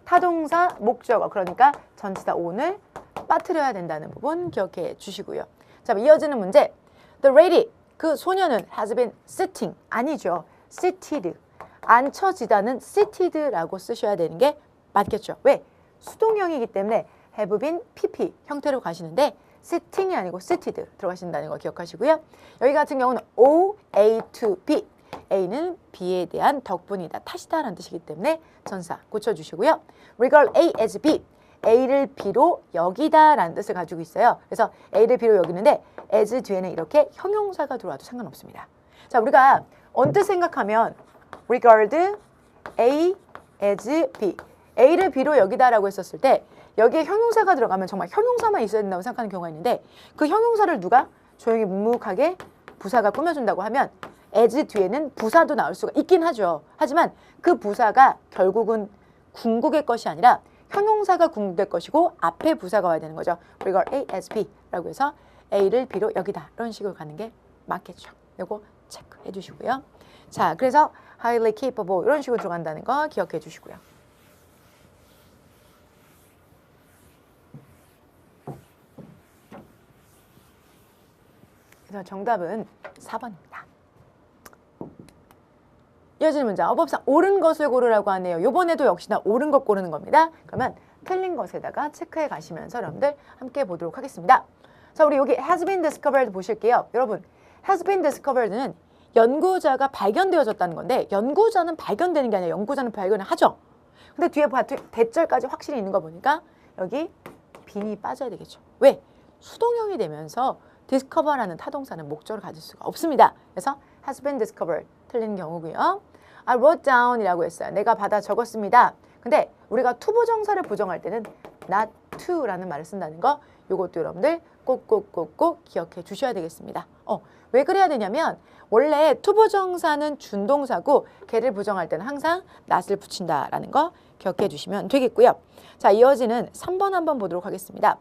타동사, 목적어, 그러니까 전치사 on을 빠뜨려야 된다는 부분 기억해 주시고요. 자, 이어지는 문제. The lady, 그 소녀는 has been sitting, 아니죠. seated. 앉혀지다는 seated라고 쓰셔야 되는 게 맞겠죠. 왜? 수동형이기 때문에 have been pp 형태로 가시는데 sitting이 아니고 seated 들어가신다는 거 기억하시고요. 여기 같은 경우는 O, A to B. A는 B에 대한 덕분이다, 탓이다 라는 뜻이기 때문에 전사 고쳐주시고요. regard A as B. A를 B로 여기다 라는 뜻을 가지고 있어요. 그래서 A를 B로 여기는데 as 뒤에는 이렇게 형용사가 들어와도 상관없습니다. 자, 우리가 언뜻 생각하면 regard A as B. A를 B로 여기다라고 했었을 때 여기에 형용사가 들어가면 정말 형용사만 있어야 된다고 생각하는 경우가 있는데 그 형용사를 누가 조용히 묵묵하게 부사가 꾸며준다고 하면 as 뒤에는 부사도 나올 수가 있긴 하죠. 하지만 그 부사가 결국은 궁극의 것이 아니라 형용사가 궁극의 것이고 앞에 부사가 와야 되는 거죠. regard A as B라고 해서 A를 B로 여기다 이런 식으로 가는 게 맞겠죠. 이거 체크해 주시고요. 자, 그래서 highly capable 이런 식으로 들어간다는 거 기억해 주시고요. 그래서 정답은 4번입니다. 이어지는 문장. 어법상 옳은 것을 고르라고 하네요. 이번에도 역시나 옳은 것 고르는 겁니다. 그러면 틀린 것에다가 체크해 가시면서 여러분들 함께 보도록 하겠습니다. 자, 우리 여기 has been discovered 보실게요. 여러분, has been discovered는 연구자가 발견되어졌다는 건데 연구자는 발견되는 게 아니라 연구자는 발견을 하죠. 근데 뒤에 대절까지 확실히 있는 거 보니까 여기 빈이 빠져야 되겠죠. 왜? 수동형이 되면서 discover라는 타동사는 목적을 가질 수가 없습니다. 그래서 has been discovered 틀린 경우고요. I wrote down이라고 했어요. 내가 받아 적었습니다. 근데 우리가 투부정사를 부정할 때는 not to라는 말을 쓴다는 거 요것도 여러분들 꼭꼭꼭꼭 기억해 주셔야 되겠습니다. 왜 그래야 되냐면 원래 투부정사는 준동사고 걔를 부정할 때는 항상 not을 붙인다라는 거 기억해 주시면 되겠고요. 자, 이어지는 3번 한번 보도록 하겠습니다.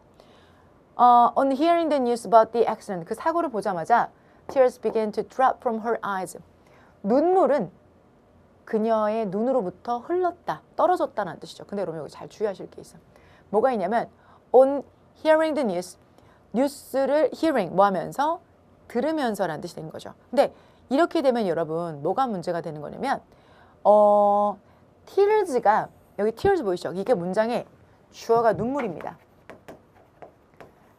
On hearing the news about the accident, 그 사고를 보자마자 tears began to drop from her eyes. 눈물은 그녀의 눈으로부터 흘렀다, 떨어졌다는 뜻이죠. 근데 여러분 여기 잘 주의하실 게 있어요. 뭐가 있냐면 on hearing the news, 뉴스를 hearing 뭐 하면서 들으면서라는 뜻이 되는 거죠. 근데 이렇게 되면 여러분 뭐가 문제가 되는 거냐면 tears가 여기 tears 보이시죠? 이게 문장의 주어가 눈물입니다.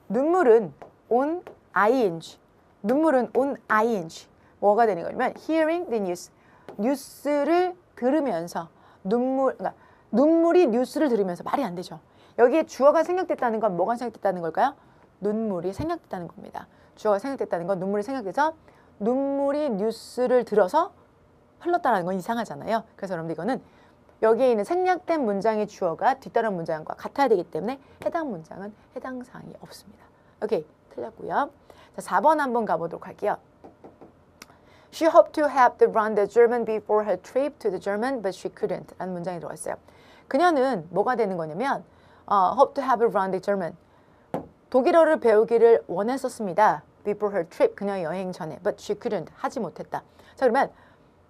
눈물은 on ing, 눈물은 on ing. 뭐가 되는 거냐면 hearing the news, 뉴스를 들으면서 그러니까 눈물이 뉴스를 들으면서 말이 안 되죠. 여기에 주어가 생략됐다는 건 뭐가 생략됐다는 걸까요? 눈물이 생략됐다는 겁니다. 주어가 생략됐다는 건 눈물이 생략돼서 눈물이 뉴스를 들어서 흘렀다는 건 이상하잖아요. 그래서 여러분들 이거는 여기에 있는 생략된 문장의 주어가 뒤따른 문장과 같아야 되기 때문에 해당 문장은 해당 사항이 없습니다. 오케이, 틀렸고요. 자, 4번 한번 가보도록 할게요. She hoped to have run the German before her trip to the German, but she couldn't. 라는 문장이 들어있어요. 그녀는 뭐가 되는 거냐면 hope to have run the German. 독일어를 배우기를 원했었습니다. before her trip. 그녀의 여행 전에. but she couldn't. 하지 못했다. 자, 그러면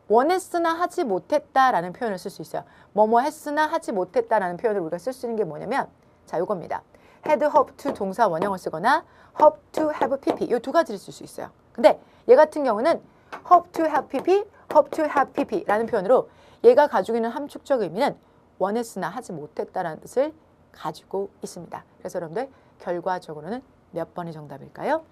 원했으나 하지 못했다라는 표현을 쓸 수 있어요. 뭐뭐 했으나 하지 못했다라는 표현을 우리가 쓸 수 있는 게 뭐냐면 자, 요겁니다. had hoped to 동사 원형을 쓰거나 hope to have pp. 이 두 가지를 쓸 수 있어요. 근데 얘 같은 경우는 hope to have pp, hope to have pp라는 표현으로 얘가 가지고 있는 함축적 의미는 원했으나 하지 못했다라는 뜻을 가지고 있습니다. 그래서 여러분들 결과적으로는 몇 번이 정답일까요?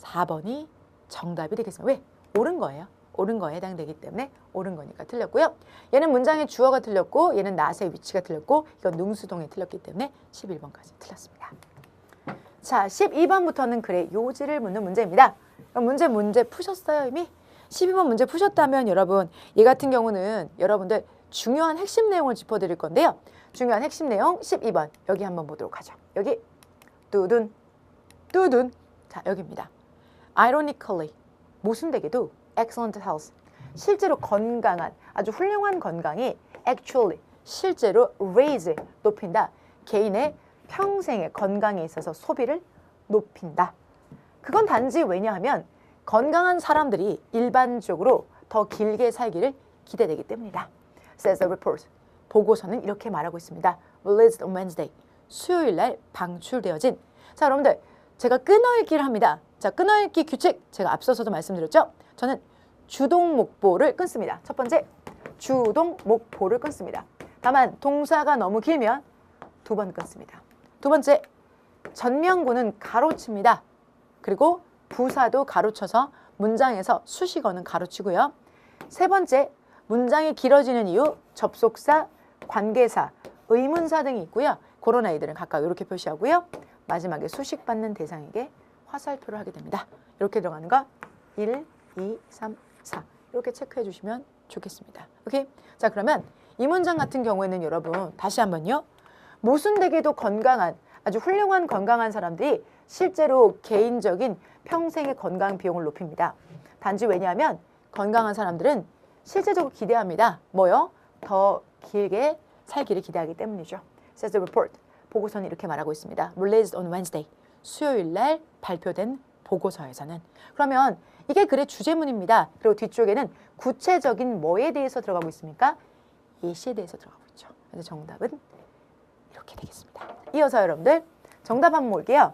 4번이 정답이 되겠습니다. 왜? 옳은 거예요. 옳은 거에 해당되기 때문에 옳은 거니까 틀렸고요. 얘는 문장의 주어가 틀렸고 얘는 not의 위치가 틀렸고 이건 능수동에 틀렸기 때문에 11번까지 틀렸습니다. 자, 12번부터는 그래 요지를 묻는 문제입니다. 그럼 문제 푸셨어요 이미? 12번 문제 푸셨다면 여러분 얘 같은 경우는 여러분들 중요한 핵심 내용을 짚어드릴 건데요. 중요한 핵심 내용 12번 여기 한번 보도록 하죠. 여기 뚜둔 자, 여기입니다. Ironically 모순되게도 excellent health 실제로 건강한 아주 훌륭한 건강이 actually 실제로 raise 높인다. 개인의 평생의 건강에 있어서 소비를 높인다. 그건 단지 왜냐하면 건강한 사람들이 일반적으로 더 길게 살기를 기대되기 때문이다. Says the report. 보고서는 이렇게 말하고 있습니다. Released on Wednesday. 수요일 날 방출되어진. 자, 여러분들 제가 끊어읽기를 합니다. 자, 끊어읽기 규칙 제가 앞서서도 말씀드렸죠. 저는 주동 목보를 끊습니다. 첫 번째 주동 목보를 끊습니다. 다만 동사가 너무 길면 2번 끊습니다. 두 번째 전명구는 가로칩니다. 그리고 부사도 가로쳐서 문장에서 수식어는 가로치고요. 세 번째 문장이 길어지는 이유 접속사, 관계사, 의문사 등이 있고요. 그런 아이들은 각각 이렇게 표시하고요. 마지막에 수식받는 대상에게 화살표를 하게 됩니다. 이렇게 들어가는 거 1, 2, 3, 4 이렇게 체크해 주시면 좋겠습니다. 오케이? 자, 그러면 이 문장 같은 경우에는 여러분 다시 한번요. 모순되게도 건강한 아주 훌륭한 건강한 사람들이 실제로 개인적인 평생의 건강 비용을 높입니다. 단지 왜냐하면 건강한 사람들은 실제적으로 기대합니다. 뭐요? 더 길게 살기를 기대하기 때문이죠. Says the report. 보고서는 이렇게 말하고 있습니다. Released on Wednesday. 수요일 날 발표된 보고서에서는. 그러면 이게 글의 주제문입니다. 그리고 뒤쪽에는 구체적인 뭐에 대해서 들어가고 있습니까? 예시에 대해서 들어가고 있죠. 그래서 정답은 이렇게 되겠습니다. 이어서 여러분들 정답 한번 볼게요.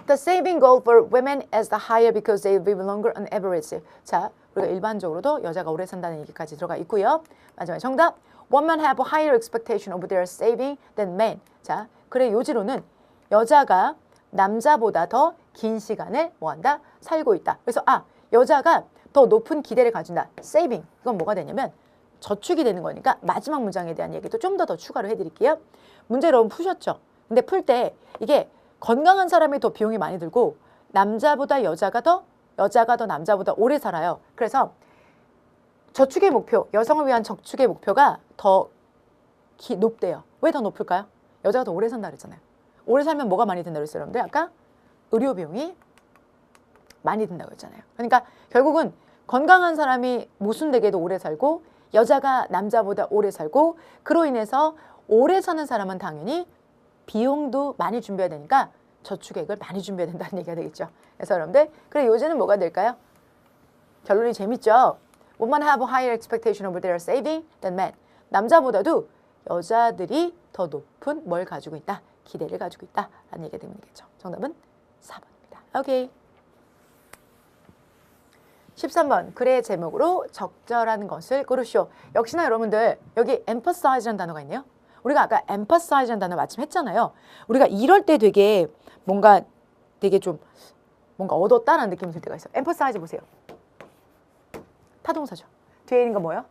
The saving goal for women is the higher because they live longer on average. 자, 우리가 일반적으로도 여자가 오래 산다는 얘기까지 들어가 있고요. 마지막에 정답. Women have a higher expectation of their saving than men. 자, 그래 요지로는 여자가 남자보다 더 긴 시간을 뭐한다? 살고 있다. 그래서 여자가 더 높은 기대를 가진다. saving. 이건 뭐가 되냐면 저축이 되는 거니까 마지막 문장에 대한 얘기도 좀 더 추가로 해드릴게요. 문제 여러분 푸셨죠? 근데 풀 때 이게 건강한 사람이 더 비용이 많이 들고 남자보다 여자가 더 남자보다 오래 살아요. 그래서 저축의 목표, 여성을 위한 저축의 목표가 더 높대요. 왜 더 높을까요? 여자가 더 오래 산다 그랬잖아요. 오래 살면 뭐가 많이 든다고 그랬어요, 여러분들? 아까 의료 비용이 많이 든다고 했잖아요. 그러니까 결국은 건강한 사람이 모순되게도 오래 살고 여자가 남자보다 오래 살고 그로 인해서 오래 사는 사람은 당연히 비용도 많이 준비해야 되니까 저축액을 많이 준비해야 된다는 얘기가 되겠죠. 그래서 여러분들 그래 요즘은 뭐가 될까요? 결론이 재밌죠. Women have a higher expectation of their saving than men. 남자보다도 여자들이 더 높은 뭘 가지고 있다? 기대를 가지고 있다. 라는 얘기가 되겠죠. 정답은 4번입니다. 오케이. 13번 글의 제목으로 적절한 것을 고르시오. 역시나 여러분들 여기 emphasize라는 단어가 있네요. 우리가 아까 emphasize라는 단어 마침 했잖아요. 우리가 이럴 때 되게 뭔가 되게 좀 뭔가 얻었다라는 느낌이 들 때가 있어요. emphasize 보세요. 타동사죠. 뒤에 있는 거 뭐예요?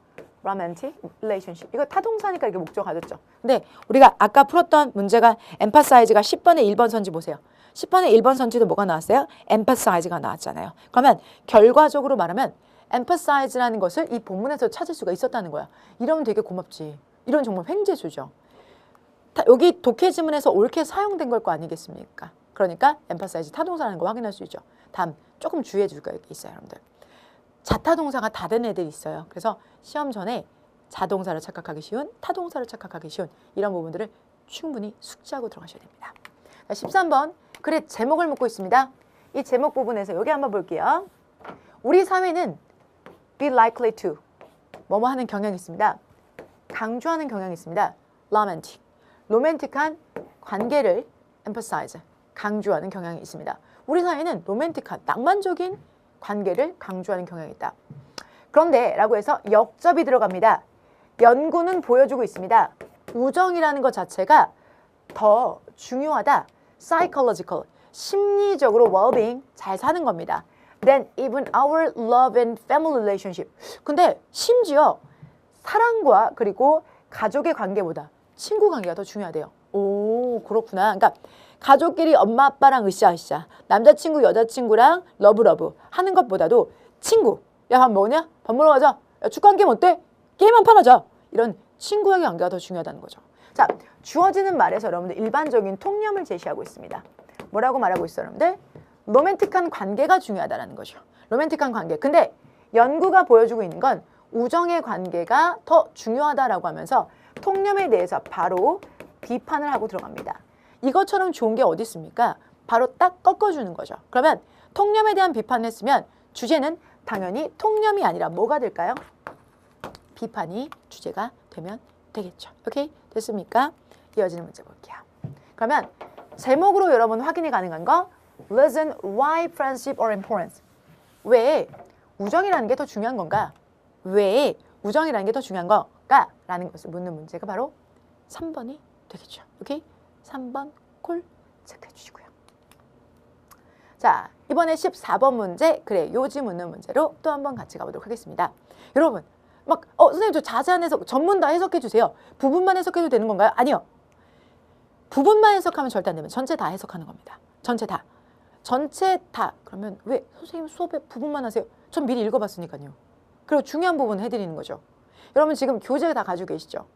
romantic relationship. 이거 타동사니까 이렇게 목적 가졌죠. 근데 우리가 아까 풀었던 문제가 emphasize가 10번의 1번 선지 보세요. 10번의 1번 선지도 뭐가 나왔어요? emphasize가 나왔잖아요. 그러면 결과적으로 말하면 emphasize라는 것을 이 본문에서 찾을 수가 있었다는 거야. 이러면 되게 고맙지. 이런 정말 횡재주죠. 여기 독해 지문에서 옳게 사용된 걸 거 아니겠습니까? 그러니까 emphasize 타동사라는 거 확인할 수 있죠. 다음 조금 주의해 줄 거 있어요, 여러분들. 자타동사가 다른 애들이 있어요. 그래서 시험 전에 자동사를 착각하기 쉬운, 타동사를 착각하기 쉬운 이런 부분들을 충분히 숙지하고 들어가셔야 됩니다. 13번 글의 제목을 묻고 있습니다. 이 제목 부분에서 여기 한번 볼게요. 우리 사회는 be likely to 뭐뭐 하는 경향이 있습니다. 강조하는 경향이 있습니다. romantic, 로맨틱한 관계를 emphasize, 강조하는 경향이 있습니다. 우리 사회는 로맨틱한, 낭만적인 관계를 강조하는 경향이 있다. 그런데 라고 해서 역접이 들어갑니다. 연구는 보여주고 있습니다. 우정이라는 것 자체가 더 중요하다. psychological, 심리적으로 well-being, 잘 사는 겁니다. Then even our love and family relationship. 근데 심지어 사랑과 그리고 가족의 관계보다 친구 관계가 더 중요하대요. 오, 그렇구나. 그러니까 가족끼리 엄마 아빠랑 으쌰으쌰, 남자친구 여자친구랑 러브러브 하는 것보다도 친구, 야 밥 먹냐? 밥 먹으러 가자. 야 축구 한 게임 어때? 게임 한 판 하자. 이런 친구의 관계가 더 중요하다는 거죠. 자, 주어지는 말에서 여러분들 일반적인 통념을 제시하고 있습니다. 뭐라고 말하고 있어요, 여러분들? 로맨틱한 관계가 중요하다는 거죠. 로맨틱한 관계. 근데 연구가 보여주고 있는 건 우정의 관계가 더 중요하다라고 하면서 통념에 대해서 바로 비판을 하고 들어갑니다. 이것처럼 좋은 게 어디 있습니까? 바로 딱 꺾어주는 거죠. 그러면 통념에 대한 비판을 했으면 주제는 당연히 통념이 아니라 뭐가 될까요? 비판이 주제가 되면 되겠죠. 오케이? 됐습니까? 이어지는 문제 볼게요. 그러면 제목으로 여러분 확인이 가능한 거 Reason why friendship are important. 왜 우정이라는 게 더 중요한 건가? 왜 우정이라는 게 더 중요한 건가? 라는 것을 묻는 문제가 바로 3번이 되겠죠. 오케이? 3번 콜 체크해 주시고요. 자, 이번에 14번 문제, 그래 요지 묻는 문제로 또 한번 같이 가보도록 하겠습니다. 여러분, 막 선생님 저 자세한 해석, 전문 다 해석해 주세요. 부분만 해석해도 되는 건가요? 아니요. 부분만 해석하면 절대 안 되면 전체 다 해석하는 겁니다. 전체 다. 전체 다. 그러면 왜 선생님 수업에 부분만 하세요? 전 미리 읽어봤으니까요. 그리고 중요한 부분 해드리는 거죠. 여러분 지금 교재 다 가지고 계시죠?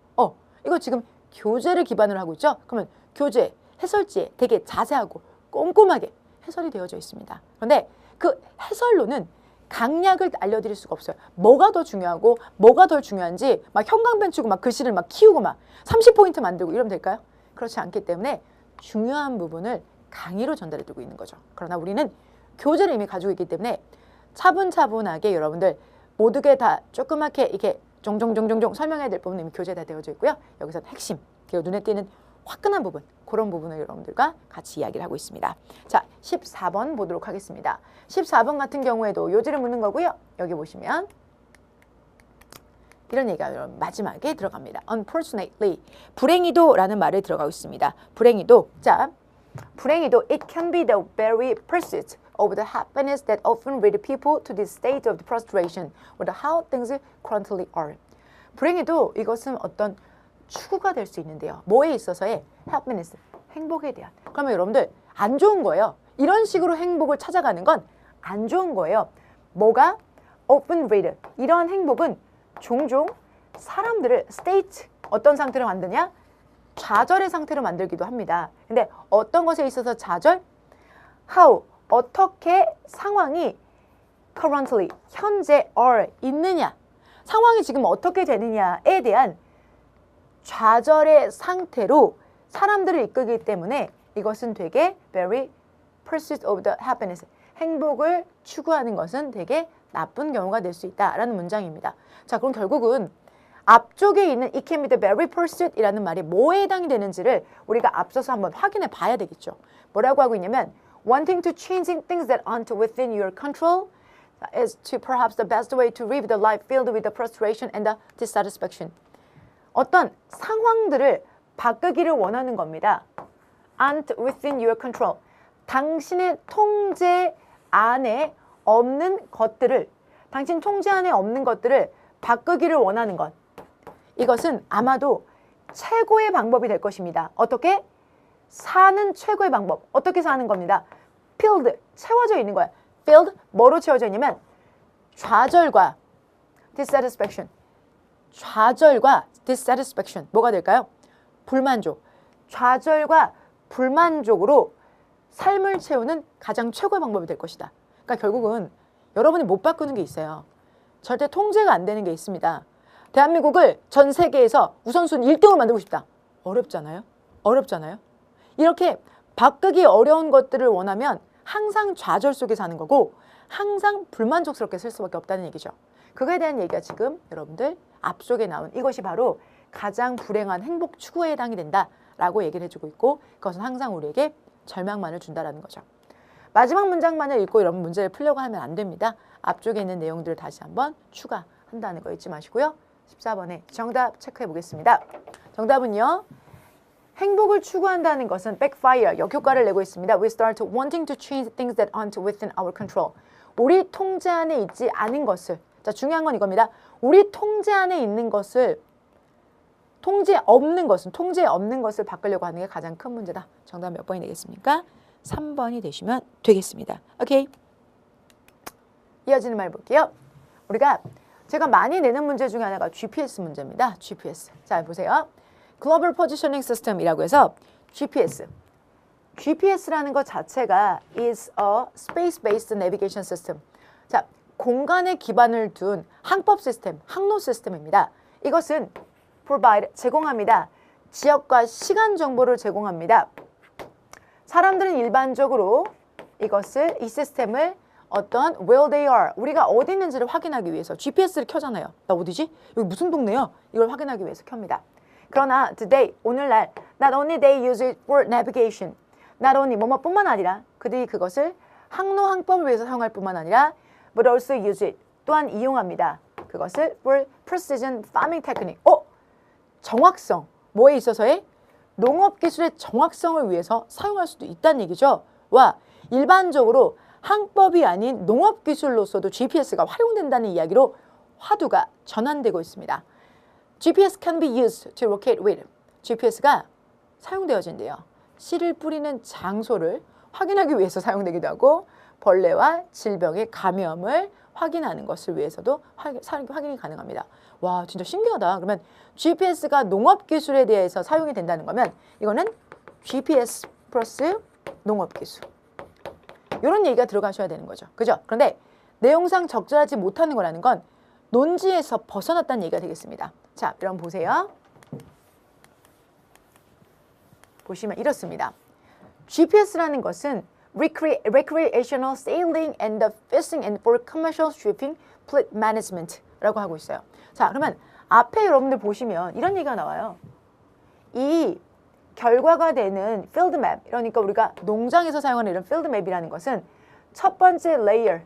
이거 지금 교재를 기반으로 하고 있죠? 그러면 교재, 해설지에 되게 자세하고 꼼꼼하게 해설이 되어져 있습니다. 그런데 그 해설로는 강약을 알려드릴 수가 없어요. 뭐가 더 중요하고 뭐가 덜 중요한지 막 형광펜 치고 막 글씨를 막 키우고 막 30포인트 만들고 이러면 될까요? 그렇지 않기 때문에 중요한 부분을 강의로 전달해 두고 있는 거죠. 그러나 우리는 교재를 이미 가지고 있기 때문에 차분차분하게 여러분들 모두게 다 조그맣게 이렇게 종종종종종 설명해야 될 부분은 이미 교재에 다 되어져 있고요. 여기서 핵심, 그리고 눈에 띄는 화끈한 부분, 그런 부분을 여러분들과 같이 이야기를 하고 있습니다. 자, 14번 보도록 하겠습니다. 14번 같은 경우에도 요지를 묻는 거고요. 여기 보시면 이런 얘기가 여러분 마지막에 들어갑니다. Unfortunately, 불행히도라는 말이 들어가고 있습니다. 불행히도, 자, 불행히도 it can be the very pursuit of the happiness that often lead people to this state of frustration with how things currently are. 불행해도 이것은 어떤 추구가 될 수 있는데요. 뭐에 있어서의 happiness, 행복에 대한. 그러면 여러분들 안 좋은 거예요. 이런 식으로 행복을 찾아가는 건 안 좋은 거예요. 뭐가? open read. 이러한 행복은 종종 사람들을 state, 어떤 상태로 만드냐? 좌절의 상태로 만들기도 합니다. 근데 어떤 것에 있어서 좌절? how, 어떻게 상황이 currently, 현재 are 있느냐? 상황이 지금 어떻게 되느냐에 대한 좌절의 상태로 사람들을 이끌기 때문에 이것은 되게 very pursuit of the happiness, 행복을 추구하는 것은 되게 나쁜 경우가 될 수 있다라는 문장입니다. 자, 그럼 결국은 앞쪽에 있는 it can be the very pursuit이라는 말이 뭐에 해당이 되는지를 우리가 앞서서 한번 확인해 봐야 되겠죠. 뭐라고 하고 있냐면 wanting to change things that aren't within your control is to perhaps the best way to live the life filled with the frustration and the dissatisfaction. 어떤 상황들을 바꾸기를 원하는 겁니다. aren't within your control. 당신의 통제 안에 없는 것들을, 당신 통제 안에 없는 것들을 바꾸기를 원하는 것. 이것은 아마도 최고의 방법이 될 것입니다. 어떻게? 사는 최고의 방법. 어떻게 사는 겁니다. filled, 채워져 있는 거야. filled, 뭐로 채워져 있냐면 좌절과 dissatisfaction. 좌절과 dissatisfaction. 뭐가 될까요? 불만족. 좌절과 불만족으로 삶을 채우는 가장 최고의 방법이 될 것이다. 그러니까 결국은 여러분이 못 바꾸는 게 있어요. 절대 통제가 안 되는 게 있습니다. 대한민국을 전 세계에서 우선순위 1등으로 만들고 싶다. 어렵잖아요? 어렵잖아요? 이렇게 바꾸기 어려운 것들을 원하면 항상 좌절 속에 사는 거고 항상 불만족스럽게 살 수밖에 없다는 얘기죠. 그거에 대한 얘기가 지금 여러분들 앞쪽에 나온 이것이 바로 가장 불행한 행복 추구에 해당이 된다라고 얘기를 해주고 있고 그것은 항상 우리에게 절망만을 준다라는 거죠. 마지막 문장만을 읽고 여러분 문제를 풀려고 하면 안 됩니다. 앞쪽에 있는 내용들을 다시 한번 추가한다는 거 잊지 마시고요. 14번에 정답 체크해 보겠습니다. 정답은요. 행복을 추구한다는 것은 backfire, 역효과를 내고 있습니다. We start wanting to change things that aren't within our control. 우리 통제 안에 있지 않은 것을, 자 중요한 건 이겁니다. 우리 통제 안에 있는 것을, 통제 없는 것을 바꾸려고 하는 게 가장 큰 문제다. 정답 몇 번이 되겠습니까? 3번이 되시면 되겠습니다. 오케이. 이어지는 말 볼게요. 우리가 제가 많이 내는 문제 중에 하나가 GPS 문제입니다. GPS. 자, 보세요. Global Positioning System이라고 해서 GPS라는 것 자체가 is a space-based navigation system. 자, 공간에 기반을 둔 항법 시스템, 항로 시스템입니다. 이것은 provide, 제공합니다. 지역과 시간 정보를 제공합니다. 사람들은 일반적으로 이 시스템을 어떤 where they are, 우리가 어디 있는지를 확인하기 위해서 GPS를 켜잖아요. 나 어디지? 여기 무슨 동네야? 이걸 확인하기 위해서 켭니다. 그러나 today, 오늘날 not only they use it for navigation, not only 뭐뭐뿐만 아니라 그들이 그것을 항로 항법을 위해서 사용할 뿐만 아니라 but also use it, 또한 이용합니다. 그것을 for precision farming technique, 정확성, 뭐에 있어서의? 농업기술의 정확성을 위해서 사용할 수도 있다는 얘기죠. 와, 일반적으로 항법이 아닌 농업기술로서도 GPS가 활용된다는 이야기로 화두가 전환되고 있습니다. GPS can be used to locate with. GPS가 사용되어진대요. 씨를 뿌리는 장소를 확인하기 위해서 사용되기도 하고 벌레와 질병의 감염을 확인하는 것을 위해서도 확인이 가능합니다. 와, 진짜 신기하다. 그러면 GPS가 농업기술에 대해서 사용이 된다는 거면 이거는 GPS 플러스 농업기술. 이런 얘기가 들어가셔야 되는 거죠. 그죠? 그런데 내용상 적절하지 못하는 거라는 건 논지에서 벗어났다는 얘기가 되겠습니다. 자, 여러분 보세요. 보시면 이렇습니다. GPS라는 것은 recreational sailing and the fishing and for commercial shipping fleet management라고 하고 있어요. 자, 그러면 앞에 여러분들 보시면 이런 얘기가 나와요. 이 결과가 되는 field map, 그러니까 우리가 농장에서 사용하는 이런 field map이라는 것은 첫 번째 레이어,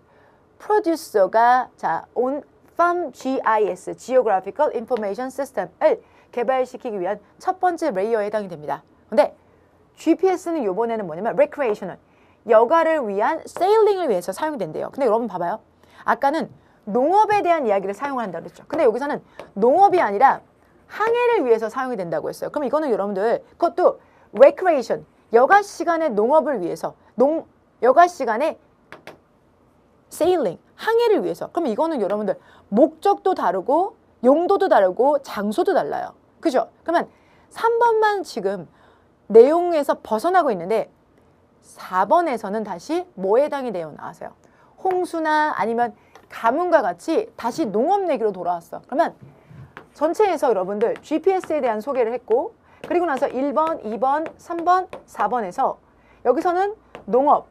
프로듀서가 온 Farm GIS, Geographical Information System을 개발시키기 위한 첫 번째 레이어에 해당이 됩니다. 근데 GPS는 이번에는 뭐냐면 recreational, 여가를 위한 세일링을 위해서 사용된대요. 근데 여러분 봐봐요. 아까는 농업에 대한 이야기를 사용한다 그랬죠. 근데 여기서는 농업이 아니라 항해를 위해서 사용이 된다고 했어요. 그럼 이거는 여러분들 그것도 recreation, 여가 시간에 농업을 위해서 여가 시간에 sailing, 항해를 위해서. 그럼 이거는 여러분들 목적도 다르고 용도도 다르고 장소도 달라요. 그죠? 그러면 3번만 지금 내용에서 벗어나고 있는데 4번에서는 다시 뭐에 해당이 되어 나왔어요? 홍수나 아니면 가뭄과 같이 다시 농업 얘기로 돌아왔어. 그러면 전체에서 여러분들 GPS에 대한 소개를 했고 그리고 나서 1번, 2번, 3번, 4번에서 여기서는 농업.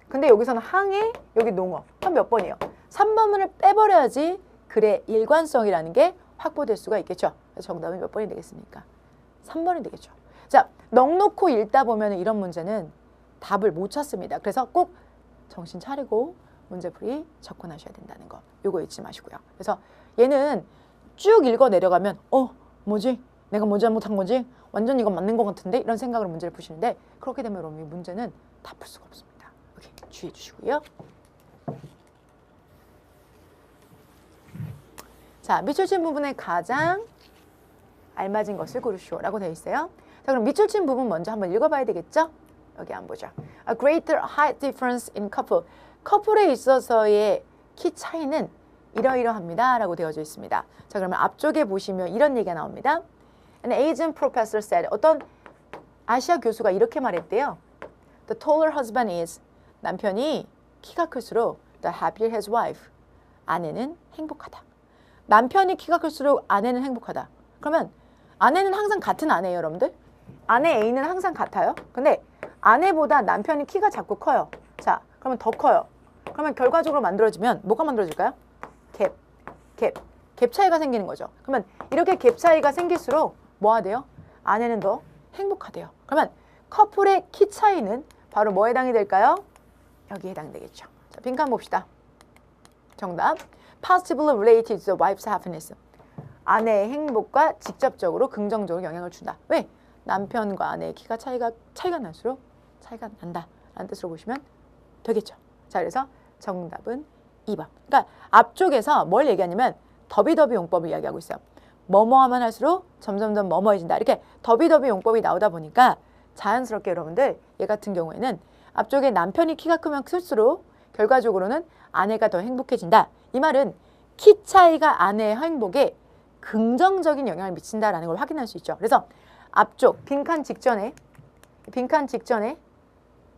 근데 여기서는 항해, 여기 농업. 그럼 몇 번이에요? 3번을 빼버려야지 글의 일관성이라는 게 확보될 수가 있겠죠. 그래서 정답은 몇 번이 되겠습니까? 3번이 되겠죠. 자, 넉놓고 읽다 보면 이런 문제는 답을 못 찾습니다. 그래서 꼭 정신 차리고 문제풀이 접근하셔야 된다는 거. 요거 잊지 마시고요. 그래서 얘는 쭉 읽어 내려가면 뭐지? 내가 뭐 잘못한 거지? 완전 이건 맞는 것 같은데? 이런 생각으로 문제를 푸시는데 그렇게 되면 여러분 이 문제는 다 풀 수가 없습니다. 오케이, 주의해 주시고요. 자, 밑줄 친 부분에 가장 알맞은 것을 고르시오라고 되어 있어요. 자, 그럼 밑줄 친 부분 먼저 한번 읽어봐야 되겠죠? 여기 한번 보죠. A greater height difference in couple. 커플에 있어서의 키 차이는 이러이러합니다 라고 되어져 있습니다. 자, 그러면 앞쪽에 보시면 이런 얘기가 나옵니다. An Asian professor said, 어떤 아시아 교수가 이렇게 말했대요. The taller husband is, 남편이 키가 클수록 the happier his wife, 아내는 행복하다. 남편이 키가 클수록 아내는 행복하다. 그러면 아내는 항상 같은 아내예요, 여러분들. 아내 A는 항상 같아요. 근데 아내보다 남편이 키가 자꾸 커요. 자, 그러면 더 커요. 그러면 결과적으로 만들어지면 뭐가 만들어질까요? 갭 차이가 생기는 거죠. 그러면 이렇게 갭 차이가 생길수록 뭐가 돼요? 아내는 더 행복하대요. 그러면 커플의 키 차이는 바로 뭐에 해당이 될까요? 여기에 해당되겠죠. 자, 빈칸 봅시다. 정답. Positively related to the wife's happiness. 아내의 행복과 직접적으로 긍정적으로 영향을 준다. 왜? 남편과 아내의 키가 차이가 날수록 차이가 난다 라는 뜻으로 보시면 되겠죠. 자, 그래서 정답은 2번. 그러니까 앞쪽에서 뭘 얘기하냐면 더비더비 용법을 이야기하고 있어요. 뭐뭐하면 할수록 점점점 뭐뭐해진다. 이렇게 더비더비 용법이 나오다 보니까 자연스럽게 여러분들 얘 같은 경우에는 앞쪽에 남편이 키가 크면 클수록 결과적으로는 아내가 더 행복해진다. 이 말은 키 차이가 아내의 행복에 긍정적인 영향을 미친다라는 걸 확인할 수 있죠. 그래서 앞쪽 빈칸 직전에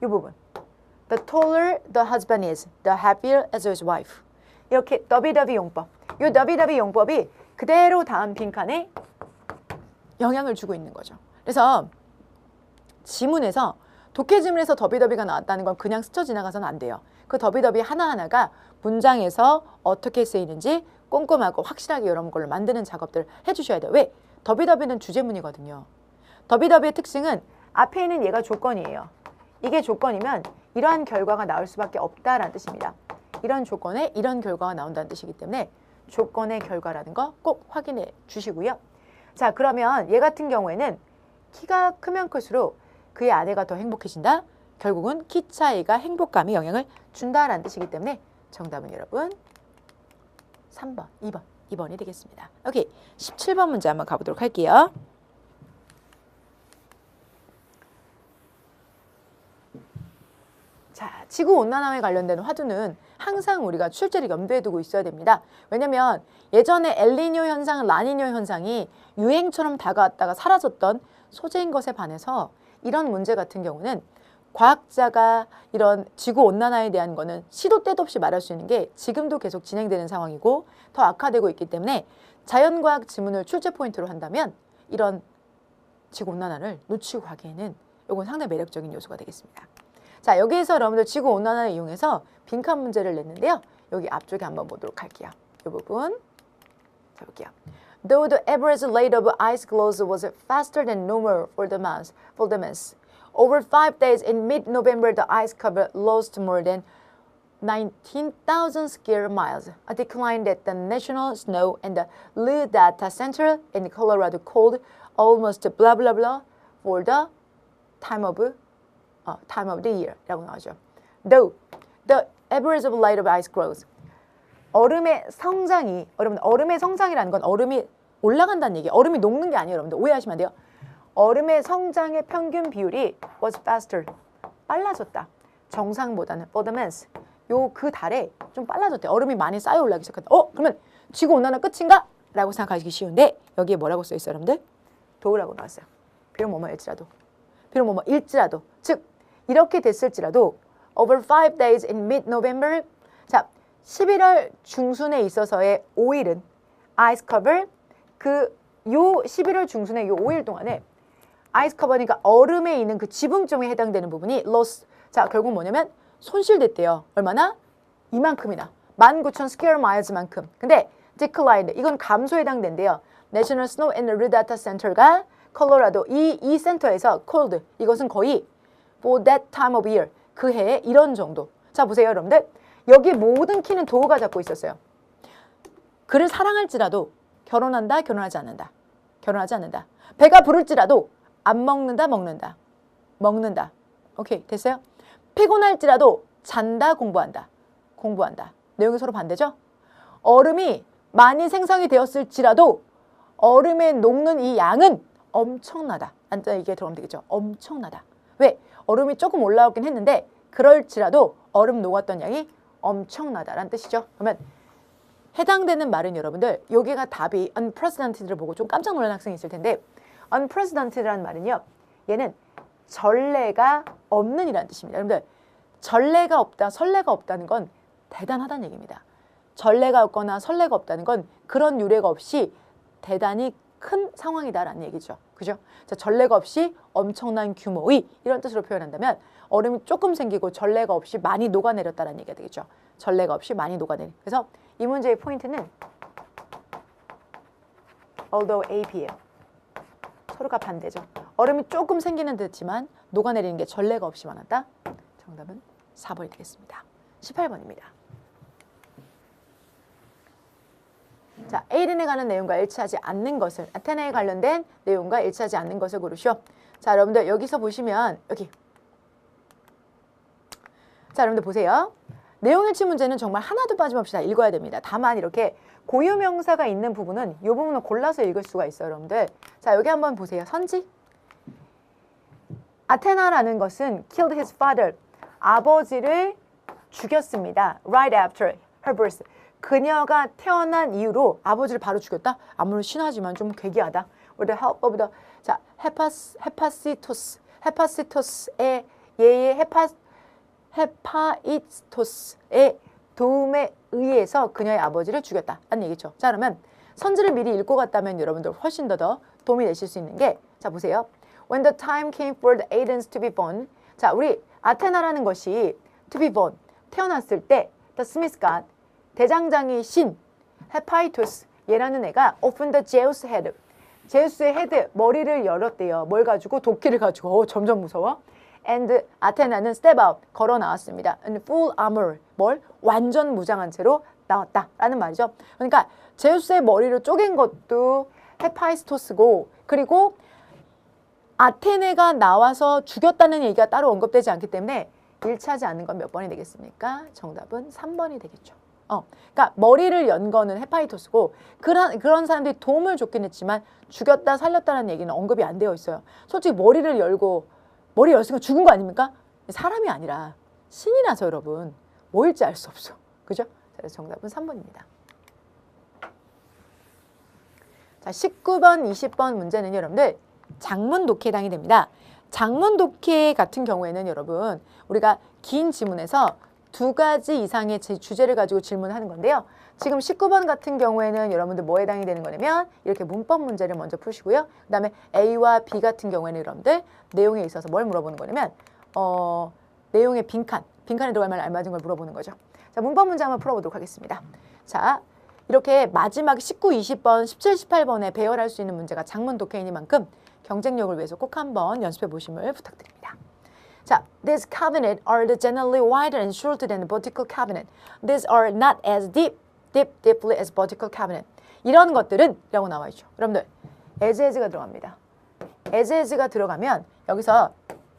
이 부분 The taller the husband is, the happier is his wife. 이렇게 더비더비 용법. 이 더비더비 용법이 그대로 다음 빈칸에 영향을 주고 있는 거죠. 그래서 지문에서 독해 지문에서 더비더비가 나왔다는 건 그냥 스쳐 지나가서는 안 돼요. 그 더비더비 하나하나가 문장에서 어떻게 쓰이는지 꼼꼼하고 확실하게 이런 걸로 만드는 작업들을 해주셔야 돼요. 왜? 더비더비는 주제문이거든요. 더비더비의 특징은 앞에 있는 얘가 조건이에요. 이게 조건이면 이러한 결과가 나올 수밖에 없다라는 뜻입니다. 이런 조건에 이런 결과가 나온다는 뜻이기 때문에 조건의 결과라는 거 꼭 확인해 주시고요. 자, 그러면 얘 같은 경우에는 키가 크면 클수록 그의 아내가 더 행복해진다. 결국은 키 차이가 행복감에 영향을 준다라는 뜻이기 때문에 정답은 여러분 3번, 2번이 되겠습니다. 오케이, 17번 문제 한번 가보도록 할게요. 자, 지구온난화에 관련된 화두는 항상 우리가 출제를 염두에 두고 있어야 됩니다. 왜냐면 예전에 엘니뇨 현상, 라니뇨 현상이 유행처럼 다가왔다가 사라졌던 소재인 것에 반해서 이런 문제 같은 경우는 과학자가 이런 지구온난화에 대한 거는 시도 때도 없이 말할 수 있는 게 지금도 계속 진행되는 상황이고 더 악화되고 있기 때문에 자연과학 지문을 출제 포인트로 한다면 이런 지구온난화를 놓치고 가기에는 이건 상당히 매력적인 요소가 되겠습니다. 자, 여기에서 여러분들 지구온난화를 이용해서 빈칸 문제를 냈는데요. 여기 앞쪽에 한번 보도록 할게요. 이 부분 자, 볼게요. Though the average rate of ice glows was faster than normal for the month, over 5 days in mid-November, the ice cover lost more than 19,000 square miles, a decline that the National Snow and the Lee Data Center in Colorado called almost blah blah blah for the time of the year 라고 나오죠. Though the average of light of ice grows. 얼음의 성장이, 여러분 얼음의 성장이라는 건 얼음이 올라간다는 얘기예요. 얼음이 녹는 게 아니에요. 여러분들 오해하시면 안 돼요. 얼음의 성장의 평균 비율이 was faster. 빨라졌다. 정상보다는 for the months. 그 달에 좀 빨라졌대. 얼음이 많이 쌓여 올라가기 시작했다. 그러면 지구온난화 끝인가? 라고 생각하기 쉬운데 여기에 뭐라고 써있어요 여러분들? 도우라고 나왔어요. 비록 뭐뭐일지라도. 비록 뭐뭐일지라도. 즉 이렇게 됐을지라도 over 5 days in mid-November. 자, 11월 중순에 있어서의 5일은 ice cover. 요 11월 중순에 요 5일 동안에 아이스 커버니까 얼음에 있는 그 지붕점에 해당되는 부분이 loss. 자, 결국 뭐냐면 손실됐대요. 얼마나? 이만큼이나. 19,000 square miles만큼. 근데 decline, 이건 감소에 해당된대요. National Snow and River Data Center가 콜로라도 이 센터에서 cold. 이것은 거의 for that time of year. 그 해에 이런 정도. 자, 보세요, 여러분들. 여기 모든 키는 도우가 잡고 있었어요. 그를 사랑할지라도 결혼한다, 결혼하지 않는다. 결혼하지 않는다. 배가 부를지라도 안 먹는다, 먹는다. 먹는다. 오케이, 됐어요? 피곤할지라도 잔다, 공부한다. 공부한다. 내용이 서로 반대죠? 얼음이 많이 생성이 되었을지라도 얼음에 녹는 이 양은 엄청나다. 이게 들어가면 되겠죠? 엄청나다. 왜? 얼음이 조금 올라오긴 했는데 그럴지라도 얼음 녹았던 양이 엄청나다라는 뜻이죠. 그러면 해당되는 말은 여러분들 여기가 답이 unprecedented를 보고 좀 깜짝 놀란 학생이 있을 텐데 unprecedented라는 말은요. 얘는 전례가 없는 이라는 뜻입니다. 여러분들 전례가 없다, 선례가 없다는 건 대단하다는 얘기입니다. 전례가 없거나 선례가 없다는 건 그런 유례가 없이 대단히 큰 상황이다라는 얘기죠. 그죠? 자, 전례가 없이 엄청난 규모의 이런 뜻으로 표현한다면 얼음이 조금 생기고 전례가 없이 많이 녹아내렸다는 얘기가 되겠죠. 전례가 없이 많이 녹아내린. 그래서 이 문제의 포인트는 although AB예요. 서로가 반대죠. 얼음이 조금 생기는 듯지만 녹아내리는 게 전례가 없이 많았다. 정답은 4번이 되겠습니다. 18번입니다. 자, 에이든에 관한 내용과 일치하지 않는 것을, 아테나에 관련된 내용과 일치하지 않는 것을 고르시오. 자, 여러분들 여기서 보시면 여기. 자, 여러분들 보세요. 내용일치 문제는 정말 하나도 빠짐없이 다 읽어야 됩니다. 다만 이렇게 고유명사가 있는 부분은 이 부분은 골라서 읽을 수가 있어요, 여러분들. 자, 여기 한번 보세요. 선지. 아테나라는 것은 killed his father. 아버지를 죽였습니다. Right after her birth. 그녀가 태어난 이후로 아버지를 바로 죽였다? 아무리 신하지만 좀 괴기하다. With the help of the 자, 헤파시토스의 얘의 헤파이토스의 도움에 의해서 그녀의 아버지를 죽였다. 라는 얘기죠. 자, 그러면 선지를 미리 읽고 갔다면 여러분들 훨씬 더 도움이 되실 수 있는 게 자, 보세요. When the time came for the Athens to be born. 자, 우리 아테나라는 것이 to be born. 태어났을 때 the Smith god. 대장장이 신. 헤파이토스. 얘라는 애가 opened the Zeus head. 제우스의 헤드, 머리를 열었대요. 뭘 가지고? 도끼를 가지고. 점점 무서워. And 아테나는 step out, 걸어 나왔습니다. And full armor, 뭘? 완전 무장한 채로 나왔다. 라는 말이죠. 그러니까 제우스의 머리를 쪼갠 것도 헤파이스토스고 그리고 아테네가 나와서 죽였다는 얘기가 따로 언급되지 않기 때문에 일치하지 않는 건 몇 번이 되겠습니까? 정답은 3번이 되겠죠. 그러니까 머리를 연 거는 헤파이토스고 그런 사람들이 도움을 줬긴 했지만 죽였다 살렸다는 얘기는 언급이 안 되어 있어요. 솔직히 머리를 열고 머리 열었으니까 죽은 거 아닙니까? 사람이 아니라 신이라서 여러분 뭐일지 알 수 없어. 그죠? 그래서 정답은 3번입니다. 자, 19번, 20번 문제는 여러분들 장문 독해에 해당이 됩니다. 장문 독해 같은 경우에는 여러분 우리가 긴 지문에서 2가지 이상의 주제를 가지고 질문하는 건데요. 지금 19번 같은 경우에는 여러분들 뭐에 해당이 되는 거냐면 이렇게 문법 문제를 먼저 푸시고요. 그 다음에 A와 B 같은 경우에는 여러분들 내용에 있어서 뭘 물어보는 거냐면 내용의 빈칸에 들어갈 말 알맞은 걸 물어보는 거죠. 자, 문법 문제 한번 풀어보도록 하겠습니다. 자, 이렇게 마지막 19, 20번, 17, 18번에 배열할 수 있는 문제가 장문 독해이니만큼 경쟁력을 위해서 꼭 한번 연습해 보심을 부탁드립니다. 자, these cabinet are generally wider and shorter than the vertical cabinet. These are not as deeply as vertical cabinet. 이런 것들은 라고 나와 있죠. 여러분들, as가 들어갑니다. as가 들어가면 여기서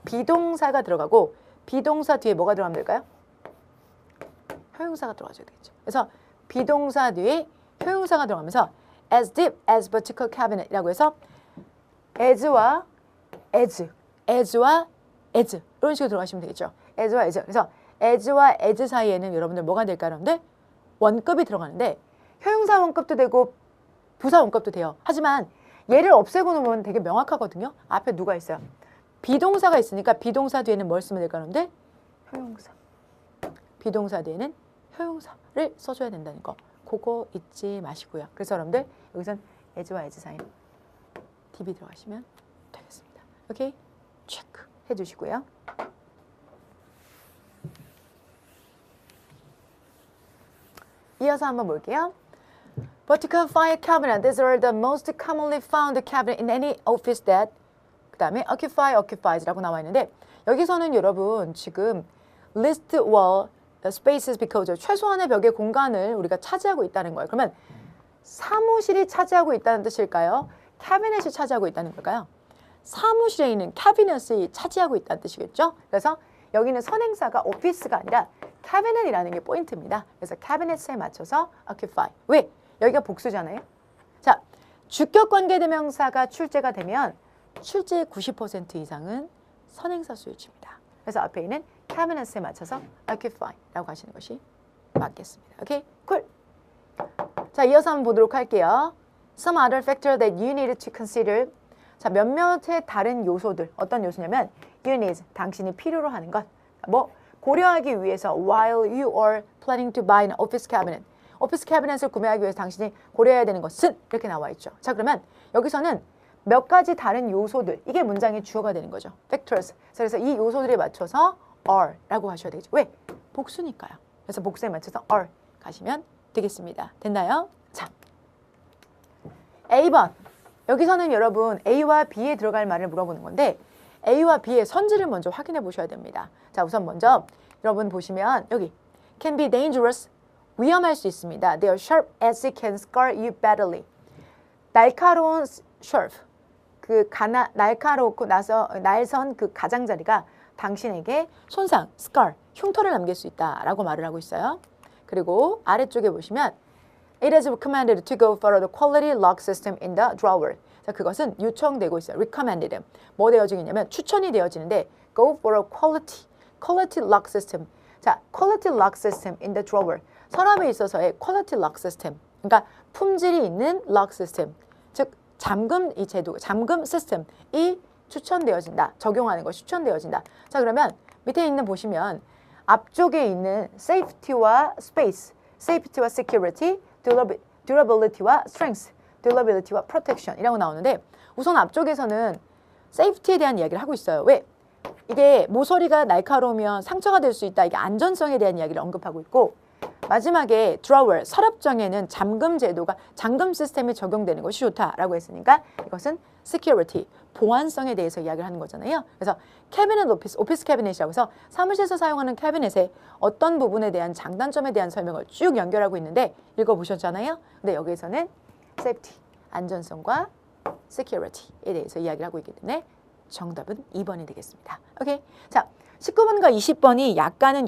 비동사가 들어가고 비동사 뒤에 뭐가 들어가면 될까요? 형용사가 들어가줘야 되겠죠. 그래서 비동사 뒤에 효용사가 들어가면서 as deep as vertical cabinet이라고 해서 as와 as와 as 이런 식으로 들어가시면 되겠죠. as와 as. 그래서 as와 as 사이에는 여러분들 뭐가 될까요? 여러분들 원급이 들어가는데 효용사 원급도 되고 부사 원급도 돼요. 하지만 얘를 없애고 놓으면 되게 명확하거든요. 앞에 누가 있어요? 비동사가 있으니까 비동사 뒤에는 뭘 쓰면 될까요? 여러분들? 효용사. 비동사 뒤에는 효용사를 써줘야 된다는 거. 그거 잊지 마시고요. 그래서 여러분들 여기선 as와 as 사이 DB 들어가시면 되겠습니다. 오케이? 체크 해주시고요. 이어서 한번 볼게요. Vertical file cabinet. These are the most commonly found cabinet in any office that 그 다음에 occupies라고 나와 있는데 여기서는 여러분 지금 list wall spaces because 최소한의 벽의 공간을 우리가 차지하고 있다는 거예요. 그러면 사무실이 차지하고 있다는 뜻일까요? 캐비넷이 차지하고 있다는 걸까요? 사무실에 있는 캐비넷이 차지하고 있다는 뜻이겠죠? 그래서 여기는 선행사가 오피스가 아니라 캐비넷이라는 게 포인트입니다. 그래서 캐비넷에 맞춰서 occupy. 왜? 여기가 복수잖아요. 자, 주격 관계대명사가 출제가 되면 출제의 90% 이상은 선행사 수요치입니다. 그래서 앞에 있는 캐비넷에 맞춰서 occupy라고 하시는 것이 맞겠습니다. 오케이? 쿨. 자, 이어서 한번 보도록 할게요. Some other factor that you need to consider. 자, 몇몇의 다른 요소들. 어떤 요소냐면 you need, 당신이 필요로 하는 것. 뭐 고려하기 위해서 while you are planning to buy an office cabinet. 오피스 캐비넷을 구매하기 위해서 당신이 고려해야 되는 것은 이렇게 나와 있죠. 자, 그러면 여기서는 몇 가지 다른 요소들. 이게 문장의 주어가 되는 거죠. factors. 그래서 이 요소들에 맞춰서 are라고 하셔야 되겠죠. 왜? 복수니까요. 그래서 복수에 맞춰서 are 가시면 되겠습니다. 됐나요? 자, A번. 여기서는 여러분 A와 B에 들어갈 말을 물어보는 건데 A와 B의 선지를 먼저 확인해 보셔야 됩니다. 자, 우선 먼저 여러분 보시면 여기 can be dangerous. 위험할 수 있습니다. They are sharp as it can scar you badly. 날카로운 sharp. 날카롭고 날선 그 가장자리가 당신에게 손상, scar, 흉터를 남길 수 있다라고 말을 하고 있어요. 그리고 아래쪽에 보시면 It is recommended to go for the quality lock system in the drawer. 자, 그것은 요청되고 있어요. recommended. 뭐 되어지고 있냐면 추천이 되어지는데 go for a quality lock system. 자, quality lock system in the drawer. 서랍에 있어서의 quality lock system. 그러니까 품질이 있는 lock system. 즉 잠금 이 제도, 잠금 시스템이 추천되어진다. 적용하는 것이 추천되어진다. 자, 그러면 밑에 있는 보시면 앞쪽에 있는 safety와 space, safety와 security, durability와 strength, durability와 protection 이라고 나오는데 우선 앞쪽에서는 safety에 대한 이야기를 하고 있어요. 왜? 이게 모서리가 날카로우면 상처가 될 수 있다. 이게 안전성에 대한 이야기를 언급하고 있고 마지막에 drawer, 서랍장에는 잠금 제도가 잠금 시스템이 적용되는 것이 좋다라고 했으니까 이것은 security, 보안성에 대해서 이야기를 하는 거잖아요. 그래서 캐비넷 오피스 캐비넷이라고 해서 사무실에서 사용하는 캐비넷의 어떤 부분에 대한 장단점에 대한 설명을 쭉 연결하고 있는데 읽어보셨잖아요. 근데 여기에서는 safety, 안전성과 security에 대해서 이야기를 하고 있기 때문에 정답은 2번이 되겠습니다. 오케이. 자, 19번과 20번이 약간은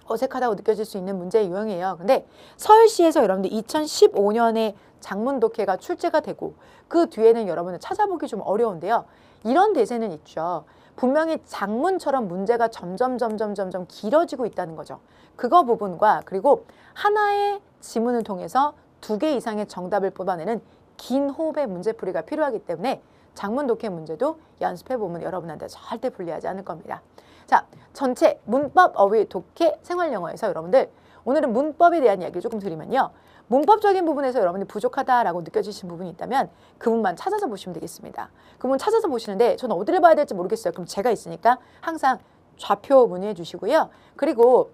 어색하다고 느껴질 수 있는 문제의 유형이에요. 근데 서울시에서 여러분들 2015년에 장문 독해가 출제가 되고 그 뒤에는 여러분들 찾아보기 좀 어려운데요. 이런 대세는 있죠. 분명히 장문처럼 문제가 점점 길어지고 있다는 거죠. 그거 부분과 그리고 하나의 지문을 통해서 2개 이상의 정답을 뽑아내는 긴 호흡의 문제풀이가 필요하기 때문에 장문 독해 문제도 연습해보면 여러분한테 절대 불리하지 않을 겁니다. 자, 전체 문법, 어휘, 독해, 생활영어에서 여러분들 오늘은 문법에 대한 이야기를 조금 드리면요. 문법적인 부분에서 여러분이 부족하다라고 느껴지신 부분이 있다면 그 부분만 찾아서 보시면 되겠습니다. 그 부분 찾아서 보시는데 저는 어디를 봐야 될지 모르겠어요. 그럼 제가 있으니까 항상 좌표 문의해 주시고요. 그리고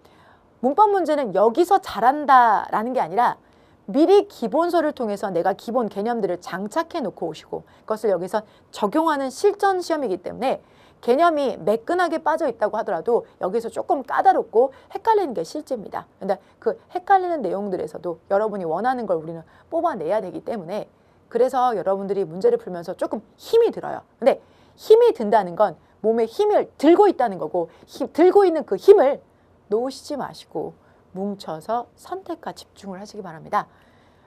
문법 문제는 여기서 잘한다라는 게 아니라 미리 기본서를 통해서 내가 기본 개념들을 장착해 놓고 오시고 그것을 여기서 적용하는 실전 시험이기 때문에 개념이 매끈하게 빠져 있다고 하더라도 여기서 조금 까다롭고 헷갈리는 게 실제입니다. 근데 그 헷갈리는 내용들에서도 여러분이 원하는 걸 우리는 뽑아내야 되기 때문에 그래서 여러분들이 문제를 풀면서 조금 힘이 들어요. 근데 힘이 든다는 건 몸에 힘을 들고 있다는 거고 들고 있는 그 힘을 놓으시지 마시고 뭉쳐서 선택과 집중을 하시기 바랍니다.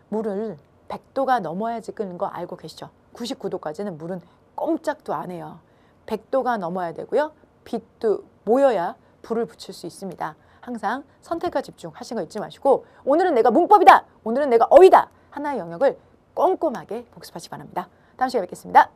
물을 100도가 넘어야지 끓는 거 알고 계시죠? 99도까지는 물은 꼼짝도 안 해요. 100도가 넘어야 되고요. 빛도 모여야 불을 붙일 수 있습니다. 항상 선택과 집중 하신 거 잊지 마시고 오늘은 내가 문법이다. 오늘은 내가 어휘다. 하나의 영역을 꼼꼼하게 복습하시기 바랍니다. 다음 시간에 뵙겠습니다.